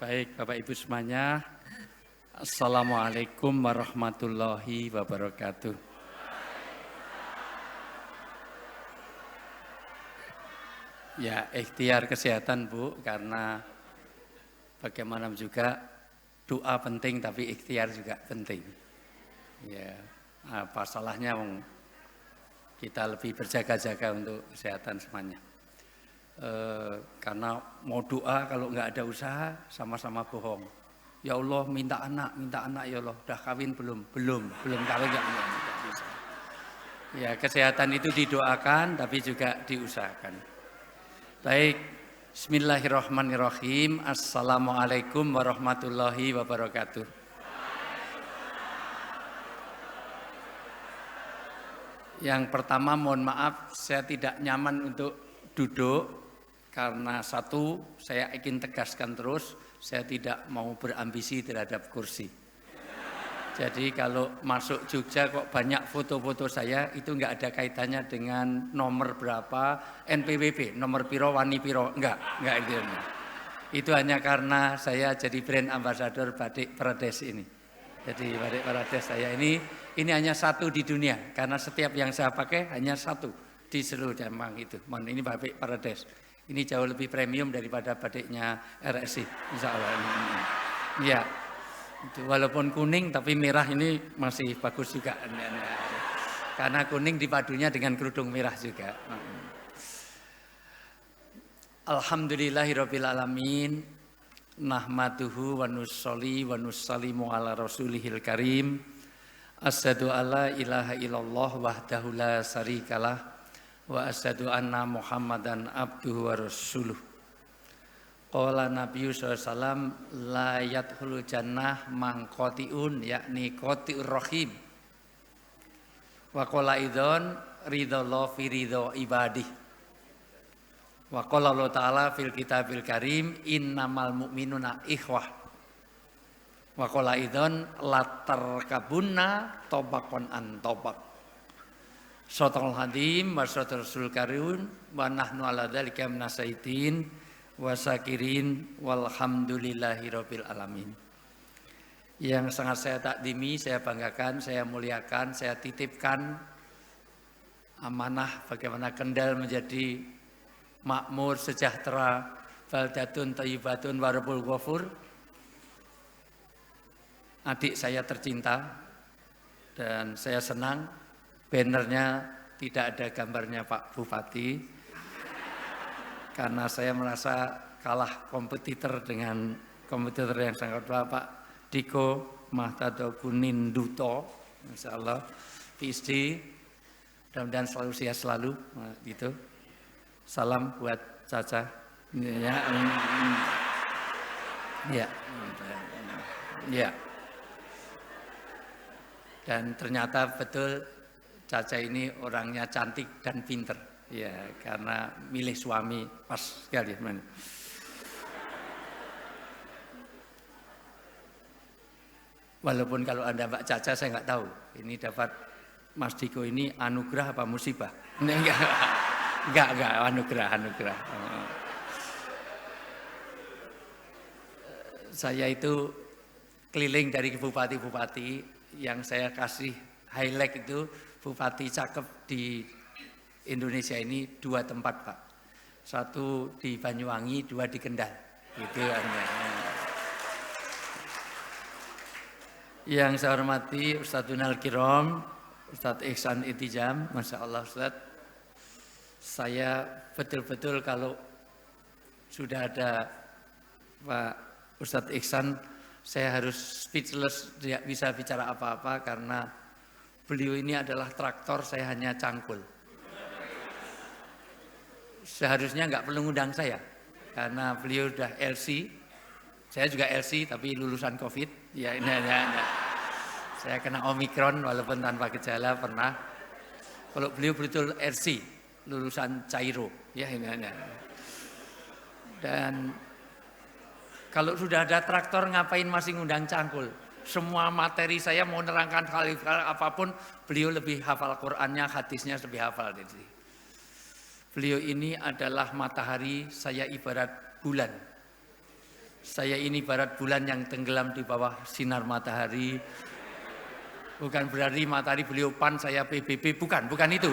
Baik, Bapak Ibu semuanya, Assalamualaikum warahmatullahi wabarakatuh. Ya, ikhtiar kesehatan Bu, karena bagaimana juga doa penting tapi ikhtiar juga penting. Ya, apa salahnya kita lebih berjaga-jaga untuk kesehatan semuanya. Karena mau doa kalau nggak ada usaha sama-sama bohong. Ya Allah minta anak ya Allah, udah kawin belum kawin nggak bisa. Ya kesehatan itu didoakan tapi juga diusahakan. Baik, Bismillahirrahmanirrahim. Assalamualaikum warahmatullahi wabarakatuh. Yang pertama mohon maaf saya tidak nyaman untuk duduk. Karena satu, saya ingin tegaskan terus, saya tidak mau berambisi terhadap kursi. Jadi kalau masuk Jogja kok banyak foto-foto saya, itu enggak ada kaitannya dengan nomor berapa, NPWP, nomor piro, wani piro, enggak itu. Itu hanya karena saya jadi brand ambassador Batik Parades ini. Jadi Batik Parades saya ini hanya satu di dunia, karena setiap yang saya pakai hanya satu di seluruh Jambang itu. Ini Batik Parades. Ini jauh lebih premium daripada batiknya RSI, insya Allah. Ya, itu walaupun kuning tapi merah ini masih bagus juga. Karena kuning dipadunya dengan kerudung merah juga. Alhamdulillahirabbil alamin. Nahmaduhu wa nusolli wa nusallimu ala rasulihil karim. Asyhadu alla ilaha illallah wahdahu la syarikalah. Wa asyhadu anna Muhammadan abduhu wa rasuluh. Qala Nabi sallallahu alaihi wasallam la yadkhulul jannah man qati'un, yakni qati'ur rahim. Wa qala idzon ridallahu fi ridha ibadih. Wa qala Allah taala fil kitabil karim innamal mu'minuna ikhwah. Wa qala idzon latarkabunna tabaqan an tabaq. Sotol hadim wa sotol rasul karun wa nahnu ala dzalika minasyaitin wa sakirin walhamdulillahirabbil alamin. Yang sangat saya takdimi, saya banggakan, saya muliakan, saya titipkan amanah bagaimana Kendal menjadi makmur, sejahtera, baldatun thayyibatun warabul ghafur. Adik saya tercinta dan saya senang bannernya tidak ada gambarnya Pak Bupati karena saya merasa kalah kompetitor dengan kompetitor yang sangat Pak Diko Mahtado Kuninduto, Masya Allah, PhD, mudah-mudahan selalu sehat selalu, gitu. Salam buat Caca, ya. Dan ternyata betul Caca ini orangnya cantik dan pinter, ya karena milih suami pas sekali. Walaupun kalau Anda Mbak Caca saya nggak tahu, ini dapat Mas Diko ini anugerah apa musibah? Enggak, anugerah. Saya itu keliling dari bupati-bupati, yang saya kasih highlight itu bupati cakep di Indonesia ini 2 tempat Pak. 1 di Banyuwangi, 2 di Kendal. Gitu kan. Yang saya hormati Ustadzunal Kiram, Ustadz Ihsan Itijam, Masya Allah Ustadz. Saya betul-betul kalau sudah ada Pak Ustadz Ihsan, saya harus speechless, tidak bisa bicara apa-apa karena beliau ini adalah traktor, saya hanya cangkul. Seharusnya nggak perlu ngundang saya, karena beliau sudah LC, saya juga LC tapi lulusan COVID. Ya ini hanya saya kena Omikron walaupun tanpa gejala pernah. Kalau beliau betul RC, lulusan Cairo. Ya ini hanya. Dan kalau sudah ada traktor ngapain masih ngundang cangkul? Semua materi saya mau nerangkan hal apapun, beliau lebih hafal Qur'annya, hadisnya lebih hafal. Beliau ini adalah matahari, saya ibarat bulan. Saya ini ibarat bulan yang tenggelam di bawah sinar matahari. Bukan berarti matahari beliau PAN, saya PBB, bukan itu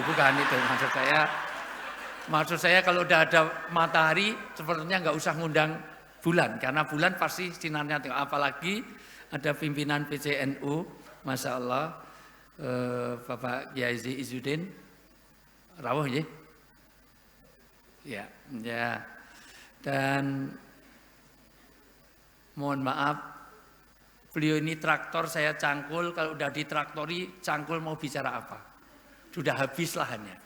maksud saya kalau udah ada matahari sepertinya nggak usah ngundang bulan, karena bulan pasti sinarnya tengok. Apalagi ada pimpinan PCNU, Masya Allah, Bapak Kiai Izzuddin rawuh ya, dan mohon maaf, beliau ini traktor, saya cangkul. Kalau udah ditraktori, cangkul mau bicara apa? Sudah habis lahannya.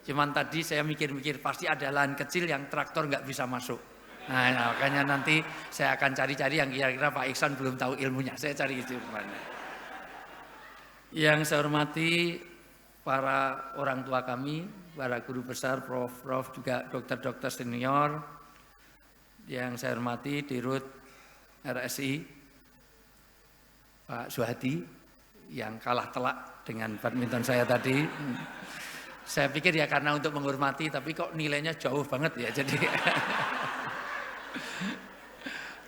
Cuman tadi saya mikir-mikir, pasti ada lahan kecil yang traktor nggak bisa masuk. Nah, makanya nanti saya akan cari-cari yang kira-kira Pak Ihsan belum tahu ilmunya. Saya cari itu kemana. Yang saya hormati para orang tua kami, para guru besar, prof, juga dokter-dokter senior. Yang saya hormati Dirut RSI, Pak Suhadi, yang kalah telak dengan badminton saya tadi. Saya pikir ya karena untuk menghormati, tapi kok nilainya jauh banget ya. Jadi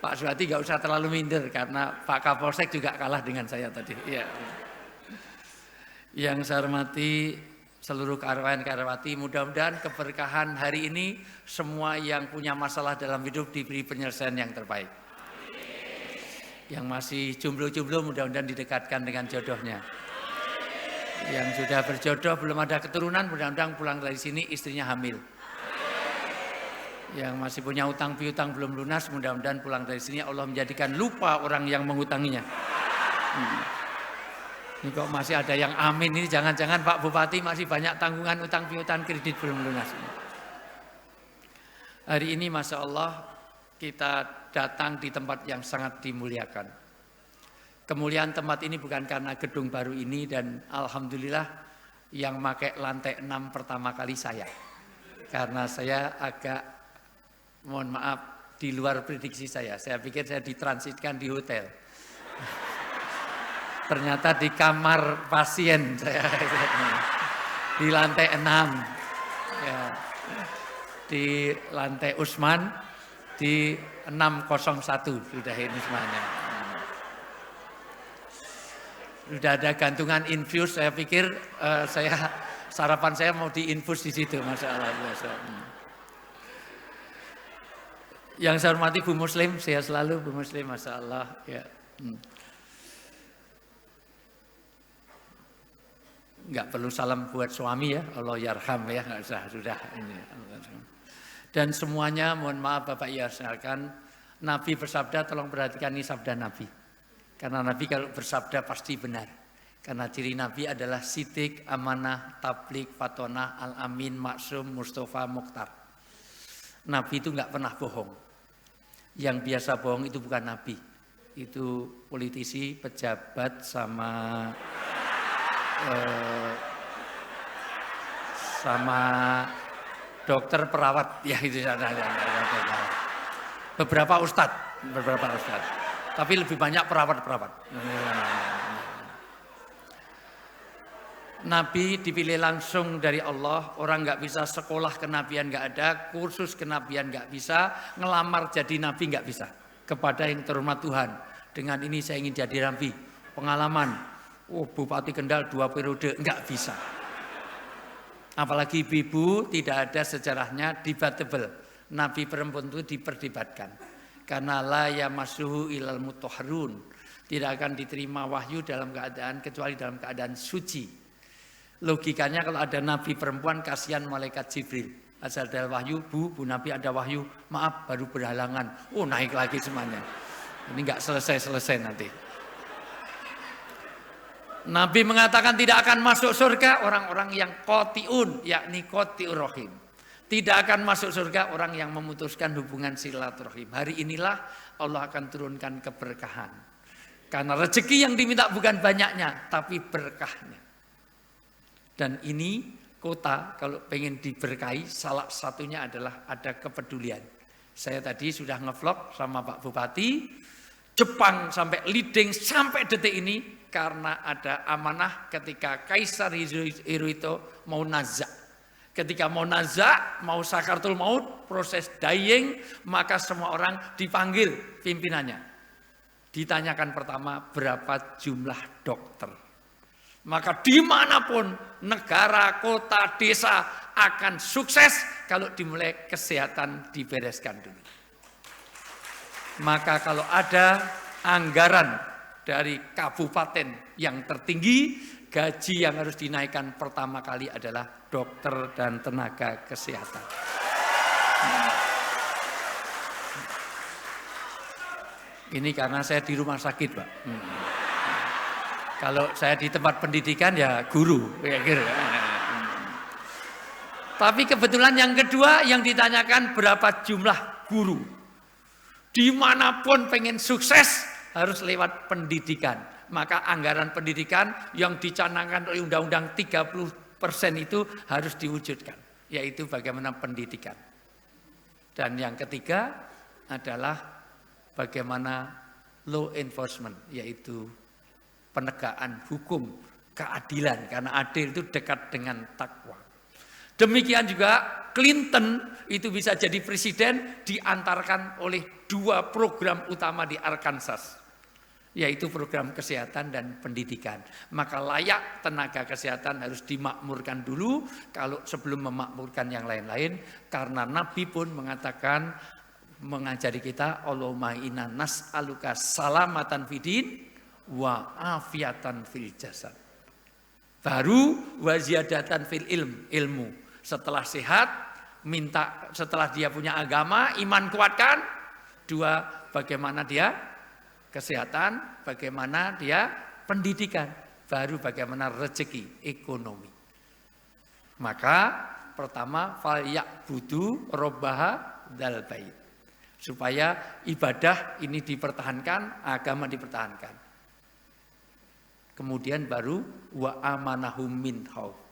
Pak Suhadi gak usah terlalu minder karena Pak Kapolsek juga kalah dengan saya tadi. Ya. Yang saya hormati seluruh karyawan-karyawati, mudah-mudahan keberkahan hari ini semua yang punya masalah dalam hidup diberi penyelesaian yang terbaik. Yang masih jomblo-jomblo mudah-mudahan didekatkan dengan jodohnya. Yang sudah berjodoh belum ada keturunan, mudah-mudahan pulang dari sini istrinya hamil. Yang masih punya utang piutang belum lunas, mudah-mudahan pulang dari sini Allah menjadikan lupa orang yang mengutanginya. Ini kok masih ada yang amin, ini jangan-jangan Pak Bupati masih banyak tanggungan utang piutang kredit belum lunas. Hari ini Masya Allah kita datang di tempat yang sangat dimuliakan. Kemuliaan tempat ini bukan karena gedung baru ini, dan Alhamdulillah yang pakai lantai 6 pertama kali saya. Karena saya agak, mohon maaf, di luar prediksi saya. Saya pikir saya ditransitkan di hotel. Ternyata di kamar pasien saya. Di lantai 6. Ya. Di lantai Usman, di 601 sudah ini semuanya. Sudah ada gantungan infus, saya pikir sarapan saya mau diinfus di situ, Masya Allah. Yang saya hormati Bu Muslim, saya selalu Bu Muslim, Masya Allah. Ya. Enggak perlu salam buat suami ya, Allah yarham ya, nggak usah, sudah ini. Dan semuanya mohon maaf Bapak ya, silakan. Nabi bersabda, tolong perhatikan ini sabda Nabi. Karena Nabi kalau bersabda pasti benar. Karena ciri Nabi adalah sidik, amanah, tablik, fatonah, al-amin, maksum, mustafa, mukhtar. Nabi itu nggak pernah bohong. Yang biasa bohong itu bukan Nabi. Itu politisi, pejabat, sama dokter, perawat, ya itu beberapa ustadz, tapi lebih banyak perawat. Nabi dipilih langsung dari Allah, orang nggak bisa sekolah kenabian nggak ada, kursus kenabian nggak bisa, ngelamar jadi nabi nggak bisa. Kepada yang terhormat Tuhan, dengan ini saya ingin jadi nabi, pengalaman. Bupati Kendal 2 periode, enggak bisa. Apalagi ibu tidak ada sejarahnya, debatable. Nabi perempuan itu diperdebatkan. Karena la yamassuhu ilal mutahharun. Tidak akan diterima wahyu dalam keadaan kecuali dalam keadaan suci. Logikanya kalau ada nabi perempuan kasihan malaikat Jibril. Asal ada wahyu, bu Nabi ada wahyu, maaf baru berhalangan. Oh naik lagi semuanya. Ini enggak selesai-selesai nanti. Nabi mengatakan tidak akan masuk surga orang-orang yang qati'un, yakni qati'ur rahim. Tidak akan masuk surga orang yang memutuskan hubungan silaturahim. Hari inilah Allah akan turunkan keberkahan. Karena rezeki yang diminta bukan banyaknya, tapi berkahnya. Dan ini kota kalau pengen diberkahi, salah satunya adalah ada kepedulian. Saya tadi sudah ngevlog sama Pak Bupati, Jepang sampai Liding sampai detik ini, karena ada amanah ketika Kaisar Hirohito mau nazak. Ketika mau nazak, mau sakaratul maut, proses dying, maka semua orang dipanggil pimpinannya. Ditanyakan pertama berapa jumlah dokter. Maka dimanapun negara, kota, desa akan sukses kalau dimulai kesehatan dibereskan dulu. Maka kalau ada anggaran dari kabupaten yang tertinggi, gaji yang harus dinaikkan pertama kali adalah dokter dan tenaga kesehatan. Ini karena saya di rumah sakit, Pak. Kalau saya di tempat pendidikan ya guru, kira-kira. Tapi kebetulan yang kedua yang ditanyakan berapa jumlah guru. Dimanapun pengen sukses harus lewat pendidikan. Maka anggaran pendidikan yang dicanangkan oleh Undang-Undang 30% itu harus diwujudkan. Yaitu bagaimana pendidikan. Dan yang ketiga adalah bagaimana law enforcement. Yaitu penegakan hukum, keadilan. Karena adil itu dekat dengan takwa. Demikian juga Clinton itu bisa jadi presiden diantarkan oleh 2 program utama di Arkansas. Yaitu program kesehatan dan pendidikan. Maka layak tenaga kesehatan harus dimakmurkan dulu kalau sebelum memakmurkan yang lain-lain. Karena Nabi pun mengatakan, mengajari kita, Allahumma inna nas'aluka salamatan fidin wa afiatan fil jasad. Baru wa ziyadatan fil ilmu. Setelah sehat, minta setelah dia punya agama, iman kuatkan. 2, bagaimana dia kesehatan, bagaimana dia pendidikan, baru bagaimana rezeki, ekonomi. Maka pertama fal ya'budu robbaha dzal bait. Supaya ibadah ini dipertahankan, agama dipertahankan. Kemudian baru wa amanahum min khauf.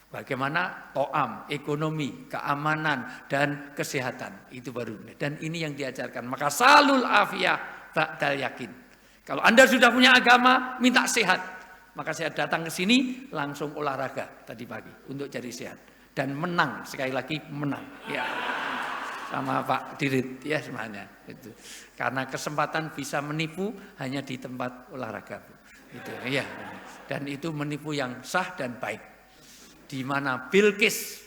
Bagaimana to'am, ekonomi, keamanan dan kesehatan, itu baru. Dan ini yang diajarkan. Maka salul afiyah ba'dal yakin. Kalau Anda sudah punya agama, minta sehat. Maka saya datang ke sini langsung olahraga tadi pagi untuk jadi sehat dan menang, sekali lagi menang. Ya. Sama Pak Dirit ya semuanya itu. Karena kesempatan bisa menipu hanya di tempat olahraga. Itu ya. Dan itu menipu yang sah dan baik. Di mana Bilqis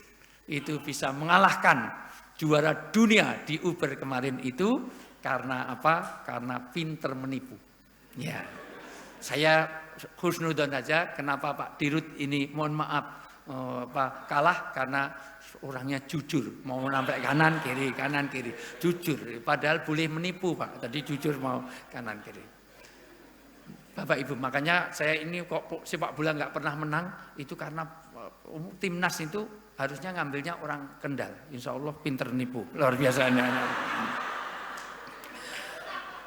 itu bisa mengalahkan juara dunia di Uber kemarin itu. Karena apa? Karena pinter menipu. Ya, saya husnudon aja. Kenapa Pak Dirut ini mohon maaf kalah karena orangnya jujur. Mau nampek kanan kiri, jujur. Padahal boleh menipu Pak. Tadi jujur mau kanan kiri. Bapak Ibu, makanya saya ini kok sepak bola nggak pernah menang itu karena timnas itu harusnya ngambilnya orang Kendal. Insya Allah pinter nipu. Luar biasanya.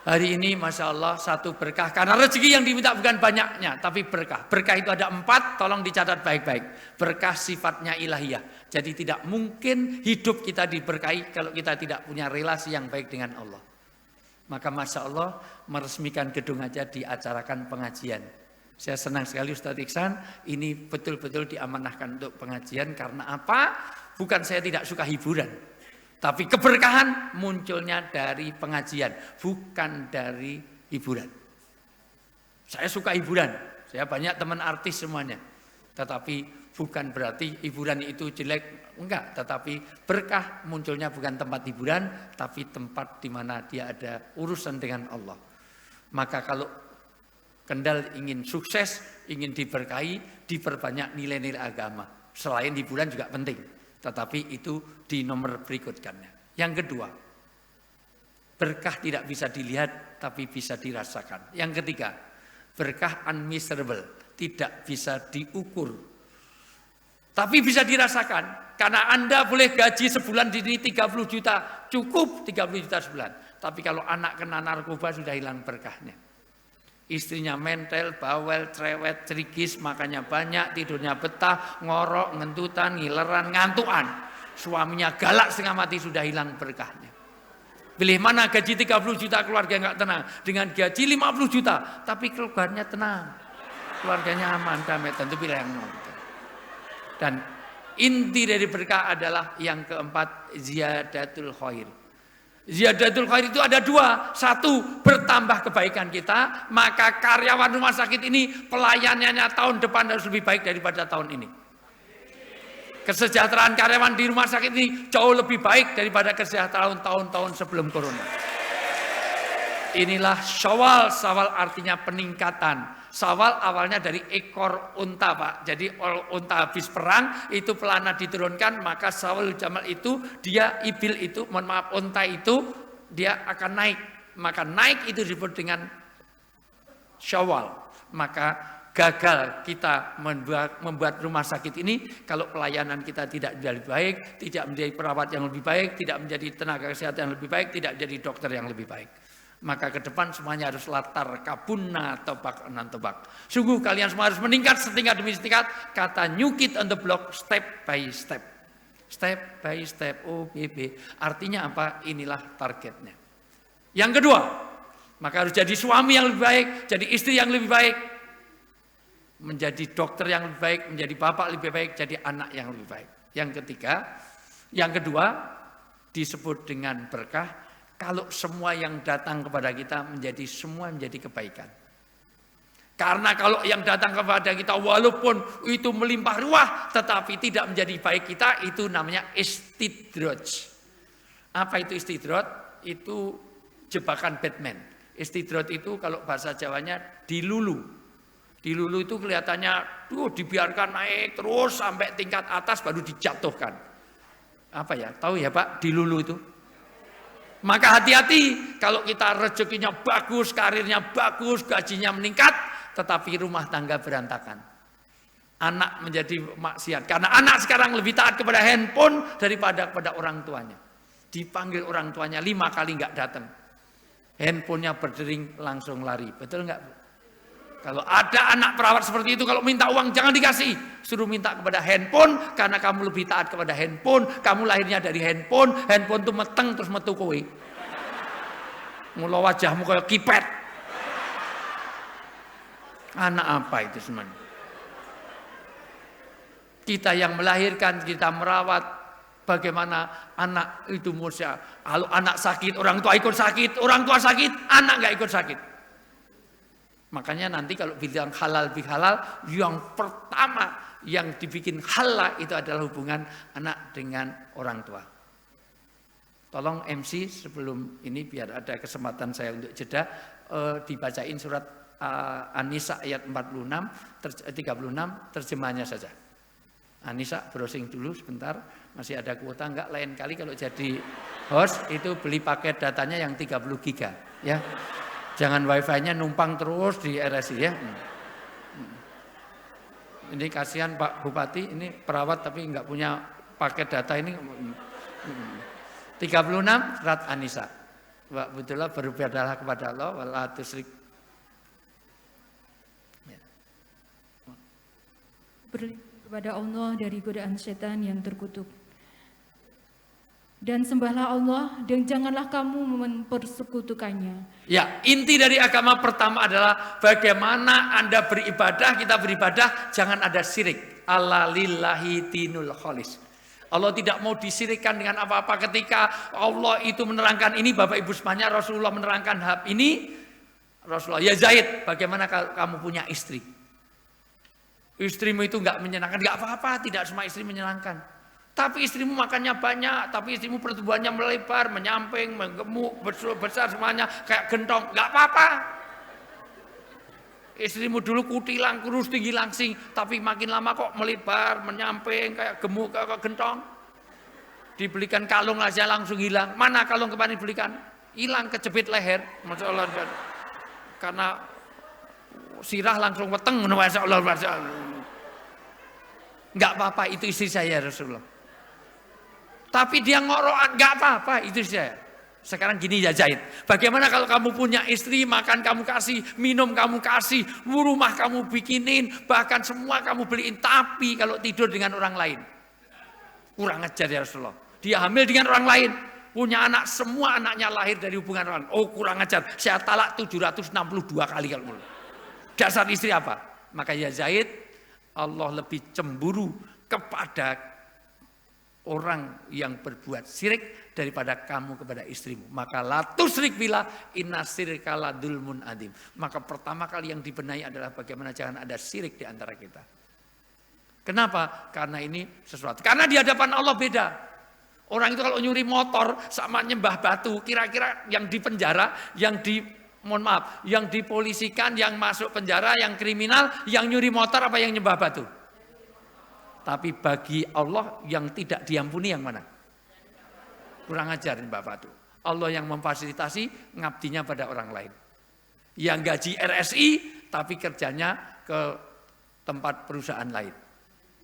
Hari ini Masya Allah satu berkah. Karena rezeki yang diminta bukan banyaknya, tapi berkah. Berkah itu ada 4, tolong dicatat baik-baik. Berkah sifatnya ilahiyah. Jadi tidak mungkin hidup kita diberkahi kalau kita tidak punya relasi yang baik dengan Allah. Maka Masya Allah meresmikan gedung aja diacarakan pengajian. Saya senang sekali Ustadz Iksan, ini betul-betul diamanahkan untuk pengajian. Karena apa? Bukan saya tidak suka hiburan. Tapi keberkahan munculnya dari pengajian, bukan dari hiburan. Saya suka hiburan, saya banyak teman artis semuanya. Tetapi bukan berarti hiburan itu jelek, enggak. Tetapi berkah munculnya bukan tempat hiburan, tapi tempat di mana dia ada urusan dengan Allah. Maka kalau Kendal ingin sukses, ingin diberkahi, diperbanyak nilai-nilai agama. Selain hiburan juga penting, tetapi itu di nomor berikutnya. Yang kedua, berkah tidak bisa dilihat, tapi bisa dirasakan. Yang ketiga, berkah unmeasurable, tidak bisa diukur, tapi bisa dirasakan. Karena Anda boleh gaji sebulan di sini 30 juta, cukup 30 juta sebulan. Tapi kalau anak kena narkoba sudah hilang berkahnya. Istrinya mentel, bawel, cerewet, cerigis, makannya banyak, tidurnya betah, ngorok, ngentutan, ngileran, ngantuan. Suaminya galak setengah mati, sudah hilang berkahnya. Pilih mana gaji 30 juta keluarga nggak tenang, dengan gaji 50 juta tapi keluarganya tenang, keluarganya aman, damai, tentu pilih yang nomor. Dan inti dari berkah adalah yang keempat, ziyadatul khair. Ziyadatul khair itu ada dua. Satu, bertambah kebaikan kita, maka karyawan rumah sakit ini pelayanannya tahun depan harus lebih baik daripada tahun ini. Kesejahteraan karyawan di rumah sakit ini jauh lebih baik daripada kesejahteraan tahun-tahun sebelum corona. Inilah Syawal. Syawal artinya peningkatan. Syawal awalnya dari ekor unta, Pak. Jadi unta habis perang itu pelana diturunkan, maka Syawal Jamal itu dia ibil itu, mohon maaf, unta itu dia akan naik. Maka naik itu disebut dengan Syawal. Maka gagal kita membuat rumah sakit ini kalau pelayanan kita tidak lebih baik, tidak menjadi perawat yang lebih baik, tidak menjadi tenaga kesehatan yang lebih baik, tidak menjadi dokter yang lebih baik. Maka ke depan semuanya harus latar kabunna tobak nan tobak. Sungguh kalian semua harus meningkat setingkat demi setingkat. Kata new kid on the block, step by step. Step by step, OBB. Artinya apa? Inilah targetnya. Yang kedua, maka harus jadi suami yang lebih baik, jadi istri yang lebih baik, menjadi dokter yang lebih baik, menjadi bapak lebih baik, jadi anak yang lebih baik. Yang ketiga, yang kedua disebut dengan berkah. Kalau semua yang datang kepada kita semua menjadi kebaikan. Karena kalau yang datang kepada kita walaupun itu melimpah ruah tetapi tidak menjadi baik kita, itu namanya istidraj. Apa itu istidraj? Itu jebakan Batman. Istidraj itu kalau bahasa Jawanya dilulu. Dilulu itu kelihatannya dibiarkan naik terus sampai tingkat atas baru dijatuhkan. Apa ya? Tahu ya Pak, dilulu itu? Maka hati-hati kalau kita rezekinya bagus, karirnya bagus, gajinya meningkat, tetapi rumah tangga berantakan. Anak menjadi maksiat. Karena anak sekarang lebih taat kepada handphone daripada kepada orang tuanya. Dipanggil orang tuanya 5 kali nggak datang. Handphonenya berdering langsung lari. Betul nggak? Kalau ada anak perawat seperti itu, kalau minta uang jangan dikasih. Suruh minta kepada handphone, karena kamu lebih taat kepada handphone. Kamu lahirnya dari handphone. Handphone itu meteng terus metu kowe. Mula wajahmu kayak kipet. Anak apa itu semuanya? Kita yang melahirkan, kita merawat. Bagaimana anak itu mulia. Kalau anak sakit, orang tua ikut sakit. Orang tua sakit, anak nggak ikut sakit. Makanya nanti kalau bilang halal bihalal, yang pertama yang dibikin halal itu adalah hubungan anak dengan orang tua. Tolong MC sebelum ini biar ada kesempatan saya untuk jeda, dibacain surat An-Nisa ayat 36 terjemahnya saja. An-Nisa browsing dulu sebentar, masih ada kuota enggak, lain kali kalau jadi host itu beli paket datanya yang 30 giga ya. Jangan wifi-nya numpang terus di RSI ya. Ini kasihan Pak Bupati, ini perawat tapi nggak punya paket data ini. 36 surat An-Nisa. Wa budullah beribadahlah kepada Allah wala tusyrik. Kepada Allah dari godaan setan yang terkutuk. Dan sembahlah Allah dan janganlah kamu mempersekutukannya. Ya, inti dari agama pertama adalah bagaimana Anda beribadah, kita beribadah, jangan ada syirik. Alla lillahi dinul kholis. Allah tidak mau disirikkan dengan apa-apa. Ketika Allah itu menerangkan ini, Bapak Ibu semuanya, Rasulullah menerangkan hal ini. Rasulullah, ya Zaid, bagaimana kalau kamu punya istri? Istrimu itu nggak menyenangkan, nggak apa-apa, tidak semua istri menyenangkan. Tapi istrimu makannya banyak, tapi istrimu pertumbuhannya melebar, menyamping, menggemuk, besar semuanya kayak gentong, nggak apa-apa. Istrimu dulu kutilang, kurus, tinggi, langsing, tapi makin lama kok melebar, menyamping, kayak gemuk, kayak gentong. Dibelikan kalung aja langsung hilang. Mana kalung kemarin dibelikan? Hilang, kejepit leher. Masya Allah. Karena sirah langsung weteng. Masya Allah. Enggak apa-apa, itu istri saya Rasulullah. Tapi dia ngorokan, enggak apa-apa, itu saya. Sekarang gini ya Zaid, bagaimana kalau kamu punya istri, makan kamu kasih, minum kamu kasih, rumah kamu bikinin, bahkan semua kamu beliin, tapi kalau tidur dengan orang lain, kurang ajar ya Rasulullah. Dia hamil dengan orang lain, punya anak, semua anaknya lahir dari hubungan orang lain. Oh kurang ajar, saya talak 762 kali kalau mulai. Dasar istri apa? Maka ya Zaid, Allah lebih cemburu kepada orang yang berbuat syirik daripada kamu kepada istrimu. Maka la tusyrik billah inna syirka la dzulmun adzim. Maka pertama kali yang dibenahi adalah bagaimana jangan ada syirik di antara kita. Kenapa? Karena ini sesuatu. Karena di hadapan Allah beda. Orang itu kalau nyuri motor sama nyembah batu, kira-kira yang di penjara, yang dipolisikan, yang masuk penjara, yang kriminal, yang nyuri motor apa yang nyembah batu? Tapi bagi Allah yang tidak diampuni yang mana? Kurang ajar Mbak Fatu. Allah yang memfasilitasi ngabdinya pada orang lain. Yang gaji RSI tapi kerjanya ke tempat perusahaan lain.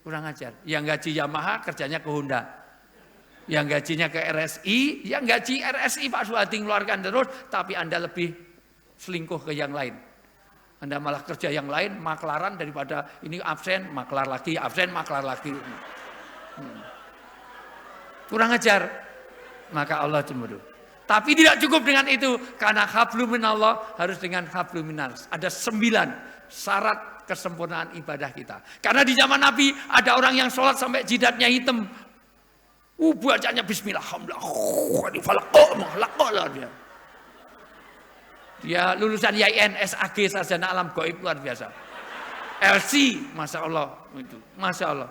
Kurang ajar. Yang gaji Yamaha kerjanya ke Honda. Yang gajinya ke RSI, yang gaji RSI Pak Suhadi ngeluarkan terus, tapi Anda lebih selingkuh ke yang lain. Anda malah kerja yang lain, maklaran daripada ini absen, maklar lagi, absen, maklar lagi. Kurang ajar. Maka Allah cemburu. Tapi tidak cukup dengan itu. Karena hablum minallah harus dengan hablum minas. Ada 9 syarat kesempurnaan ibadah kita. Karena di zaman Nabi ada orang yang sholat sampai jidatnya hitam. Bacanya bismillah. Dia lulusan YIN, SAG, sarjana alam gaib luar biasa. LC, Masya Allah. Itu, Masya Allah.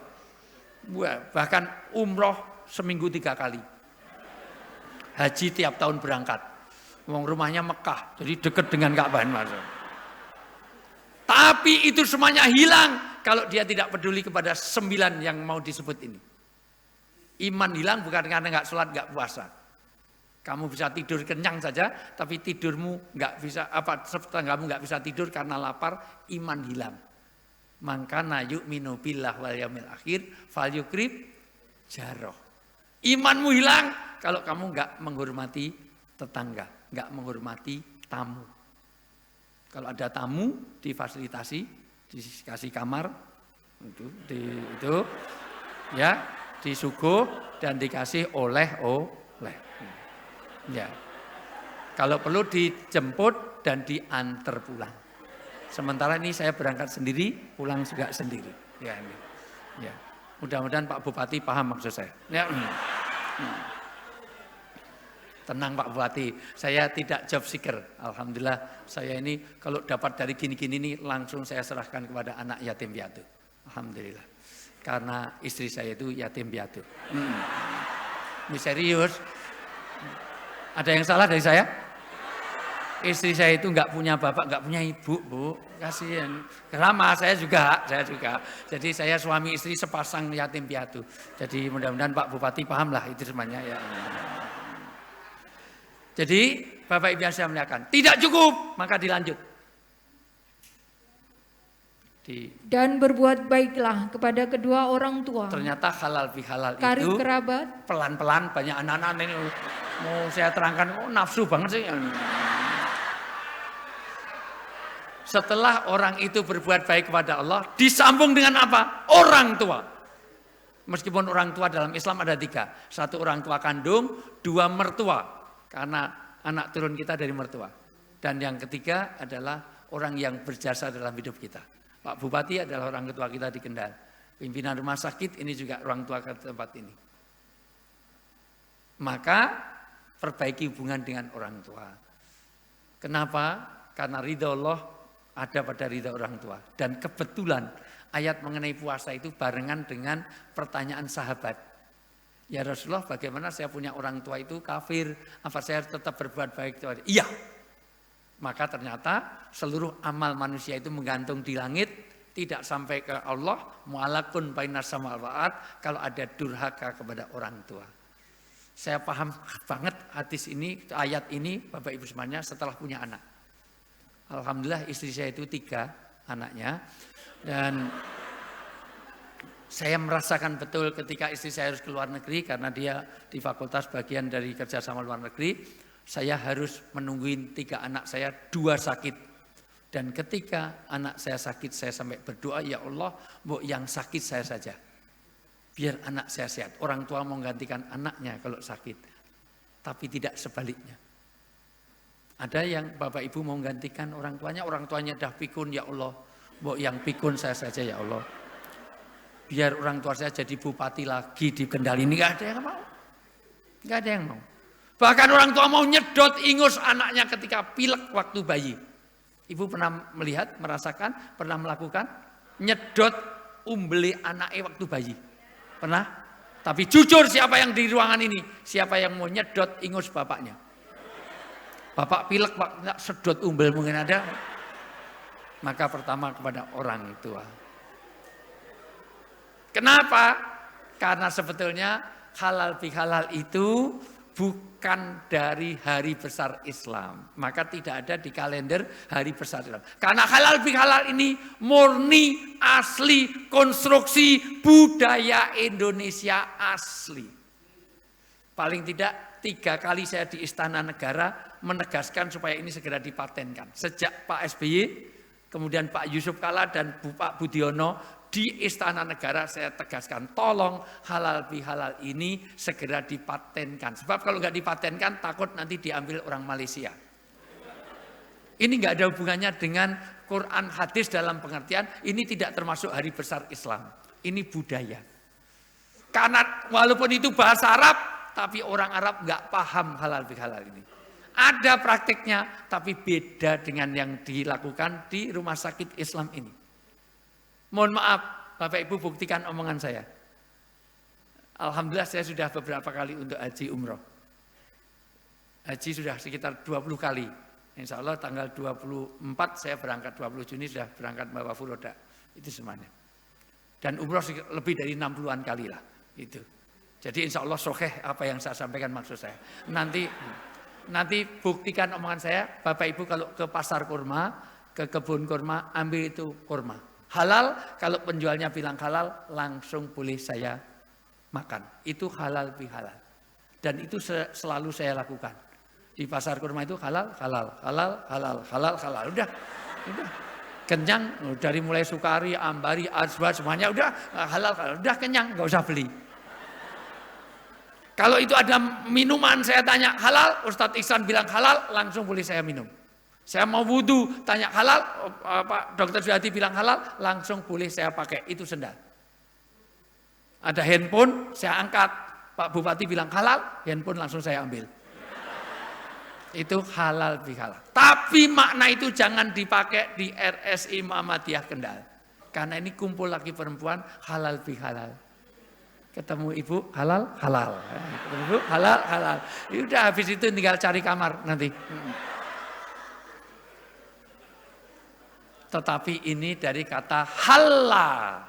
Bahkan umroh seminggu 3 kali. Haji tiap tahun berangkat. Rumahnya Mekah, jadi dekat dengan Ka'bah. Tapi itu semuanya hilang kalau dia tidak peduli kepada 9 yang mau disebut ini. Iman hilang bukan karena nggak sholat, nggak puasa. Kamu bisa tidur kenyang saja, tapi tidurmu nggak bisa, tetanggamu nggak bisa tidur karena lapar, iman hilang. Mangkana yu'minu billah wal yaumil akhir fal yukrib jaroh. Imanmu hilang kalau kamu nggak menghormati tetangga, nggak menghormati tamu. Kalau ada tamu difasilitasi, dikasih kamar, itu ya disuguh dan dikasih oleh-oleh. Ya, kalau perlu dijemput dan diantar pulang. Sementara ini saya berangkat sendiri, pulang juga sendiri. Ya, ini. Ya, mudah-mudahan Pak Bupati paham maksud saya. Ya. Tenang Pak Bupati, saya tidak job seeker. Alhamdulillah, saya ini kalau dapat dari gini-gini ini langsung saya serahkan kepada anak yatim piatu. Alhamdulillah, karena istri saya itu yatim piatu. Ini serius. Ada yang salah dari saya? Istri saya itu nggak punya bapak, nggak punya ibu, Bu. Kasihan. Lama saya juga. Jadi saya suami istri sepasang yatim piatu. Jadi mudah-mudahan Pak Bupati pahamlah itu semuanya ya. Jadi Bapak Ibu yang saya muliakan, tidak cukup, maka dilanjut. Dan berbuat baiklah kepada kedua orang tua. Ternyata halal bihalal karib itu kerabat. Pelan-pelan banyak anak-anak ini mau saya terangkan, nafsu banget sih. Setelah orang itu berbuat baik kepada Allah, disambung dengan apa? Orang tua. Meskipun orang tua dalam Islam ada 3. 1 orang tua kandung, 2 mertua. Karena anak turun kita dari mertua. Dan yang ketiga adalah orang yang berjasa dalam hidup kita. Pak Bupati adalah orang ketua kita di Kendal. Pimpinan rumah sakit ini juga orang tua ke tempat ini. Maka perbaiki hubungan dengan orang tua. Kenapa? Karena ridha Allah ada pada ridha orang tua. Dan kebetulan ayat mengenai puasa itu barengan dengan pertanyaan sahabat. Ya Rasulullah, bagaimana saya punya orang tua itu kafir, apa saya tetap berbuat baik? Iya. Maka ternyata seluruh amal manusia itu menggantung di langit, tidak sampai ke Allah, mu'alakun bainas samawati wal ard, kalau ada durhaka kepada orang tua. Saya paham banget hadis ini, ayat ini, Bapak Ibu semuanya, setelah punya anak. Alhamdulillah istri saya itu 3 anaknya, dan saya merasakan betul ketika istri saya harus keluar negeri karena dia di fakultas bagian dari kerjasama luar negeri. Saya harus menungguin 3 anak saya, 2 sakit. Dan ketika anak saya sakit, saya sampai berdoa, ya Allah, mbok yang sakit saya saja. Biar anak saya sehat. Orang tua mau menggantikan anaknya kalau sakit. Tapi tidak sebaliknya. Ada yang Bapak Ibu mau menggantikan orang tuanya dah pikun, ya Allah, mbok yang pikun saya saja ya Allah. Biar orang tua saya jadi bupati lagi di Kendal ini, nggak ada yang mau. Nggak ada yang mau. Bahkan orang tua mau nyedot ingus anaknya ketika pilek waktu bayi. Ibu pernah melihat, merasakan, pernah melakukan nyedot umbeli anaknya waktu bayi? Pernah? Tapi jujur siapa yang di ruangan ini? Siapa yang mau nyedot ingus bapaknya? Bapak pilek, Pak, sedot umbel mungkin ada. Maka pertama kepada orang tua. Kenapa? Karena sebetulnya halal bihalal itu bukan dari hari besar Islam. Maka tidak ada di kalender hari besar Islam. Karena halal bihalal ini murni, asli, konstruksi budaya Indonesia asli. Paling tidak 3 kali saya di Istana Negara menegaskan supaya ini segera dipatenkan. Sejak Pak SBY, kemudian Pak Yusuf Kalla dan Pak Budiono, di Istana Negara saya tegaskan, tolong halal bihalal ini segera dipatenkan. Sebab kalau nggak dipatenkan takut nanti diambil orang Malaysia. Ini nggak ada hubungannya dengan Quran hadis dalam pengertian ini tidak termasuk hari besar Islam. Ini budaya. Karena walaupun itu bahasa Arab, tapi orang Arab nggak paham halal bihalal ini. Ada praktiknya, tapi beda dengan yang dilakukan di rumah sakit Islam ini. Mohon maaf, Bapak Ibu buktikan omongan saya. Alhamdulillah saya sudah beberapa kali untuk haji umroh. Haji sudah sekitar 20 kali. Insya Allah tanggal 24 saya berangkat, 20 Juni sudah berangkat bawa furoda. Itu semuanya. Dan umroh lebih dari 60-an kali lah. Itu. Jadi insya Allah sokeh apa yang saya sampaikan maksud saya. Nanti buktikan omongan saya, Bapak Ibu kalau ke pasar kurma, ke kebun kurma, ambil itu kurma. Halal, kalau penjualnya bilang halal, langsung boleh saya makan. Itu halal bihalal. Dan itu selalu saya lakukan. Di pasar kurma itu halal, halal, halal, halal, halal, halal. Udah. Kenyang, dari mulai sukari, ambari, azwa, semuanya udah halal, halal. Udah kenyang, nggak usah beli. Kalau itu ada minuman, saya tanya halal, Ustadz Ihsan bilang halal, langsung boleh saya minum. Saya mau wudhu, tanya halal, Pak Dokter Suyati bilang halal, langsung boleh saya pakai, itu sendal. Ada handphone, saya angkat, Pak Bupati bilang halal, handphone langsung saya ambil. Itu halal bihalal. Tapi makna itu jangan dipakai di RSI Muhammadiyah Kendal. Karena ini kumpul laki perempuan, halal bihalal. Ketemu ibu, halal, halal. Ketemu ibu, halal, halal. Udah habis itu tinggal cari kamar nanti. Tetapi ini dari kata halal.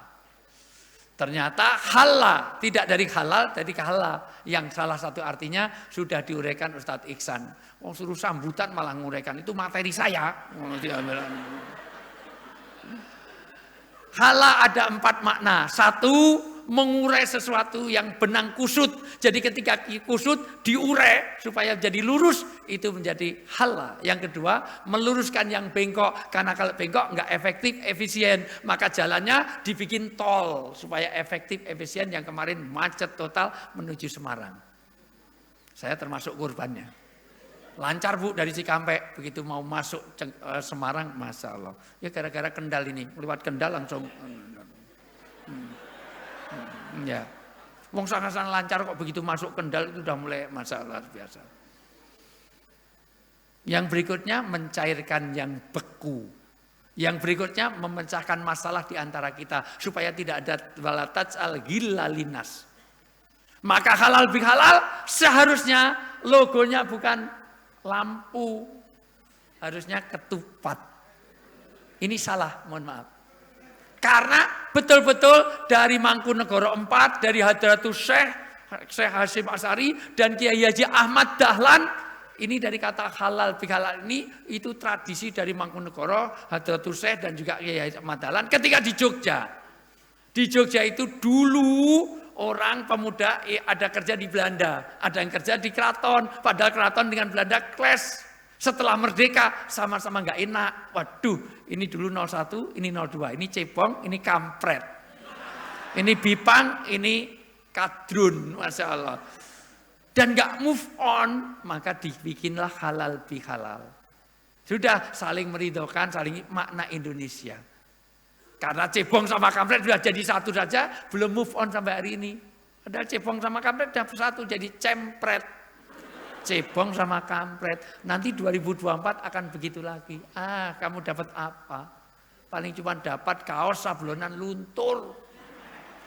Ternyata halal, tidak dari halal, dari halal. Yang salah satu artinya sudah diuraikan Ustadz Ihsan. Oh, suruh sambutan malah nguraikan, itu materi saya. Halal ada 4 makna. 1, mengurai sesuatu yang benang kusut. Jadi ketika kusut diurai supaya jadi lurus, itu menjadi halal. Yang kedua, meluruskan yang bengkok. Karena kalau bengkok nggak efektif, efisien. Maka jalannya dibikin tol supaya efektif, efisien. Yang kemarin macet total menuju Semarang. Saya termasuk korbannya. Lancar Bu dari Cikampek, begitu mau masuk Semarang, Masya Allah. Ya gara-gara Kendal ini, lewat Kendal langsung. Ya, wong sangat-sangat lancar kok, begitu masuk Kendal itu udah mulai masalah biasa. Yang berikutnya mencairkan yang beku. Yang berikutnya memecahkan masalah di antara kita supaya tidak ada walataj al-ghillalinas. Maka halal bihalal seharusnya logonya bukan lampu, harusnya ketupat. Ini salah, mohon maaf. Karena betul-betul dari Mangkunegoro 4, dari Hadratus Syekh Hasyim Asy'ari dan Kiai Haji Ahmad Dahlan, ini dari kata halal bihalal ini itu tradisi dari Mangkunegoro, Hadratus Syekh dan juga Kiai Haji Ahmad Dahlan ketika di Jogja. Di Jogja itu dulu orang pemuda ada kerja di Belanda, ada yang kerja di keraton, padahal keraton dengan Belanda clash. Setelah merdeka sama-sama nggak enak. Waduh, ini dulu 01, ini 02, ini cebong, ini kampret. Ini bipang, ini kadrun, Masya Allah. Dan nggak move on, maka dibikinlah halal bihalal. Sudah saling meridhokan, saling makna Indonesia. Karena cebong sama kampret sudah jadi satu saja, belum move on sampai hari ini. Padahal cebong sama kampret sudah satu, jadi cempret. Cebong sama kampret. Nanti 2024 akan begitu lagi. Kamu dapat apa? Paling cuma dapat kaos sablonan luntur.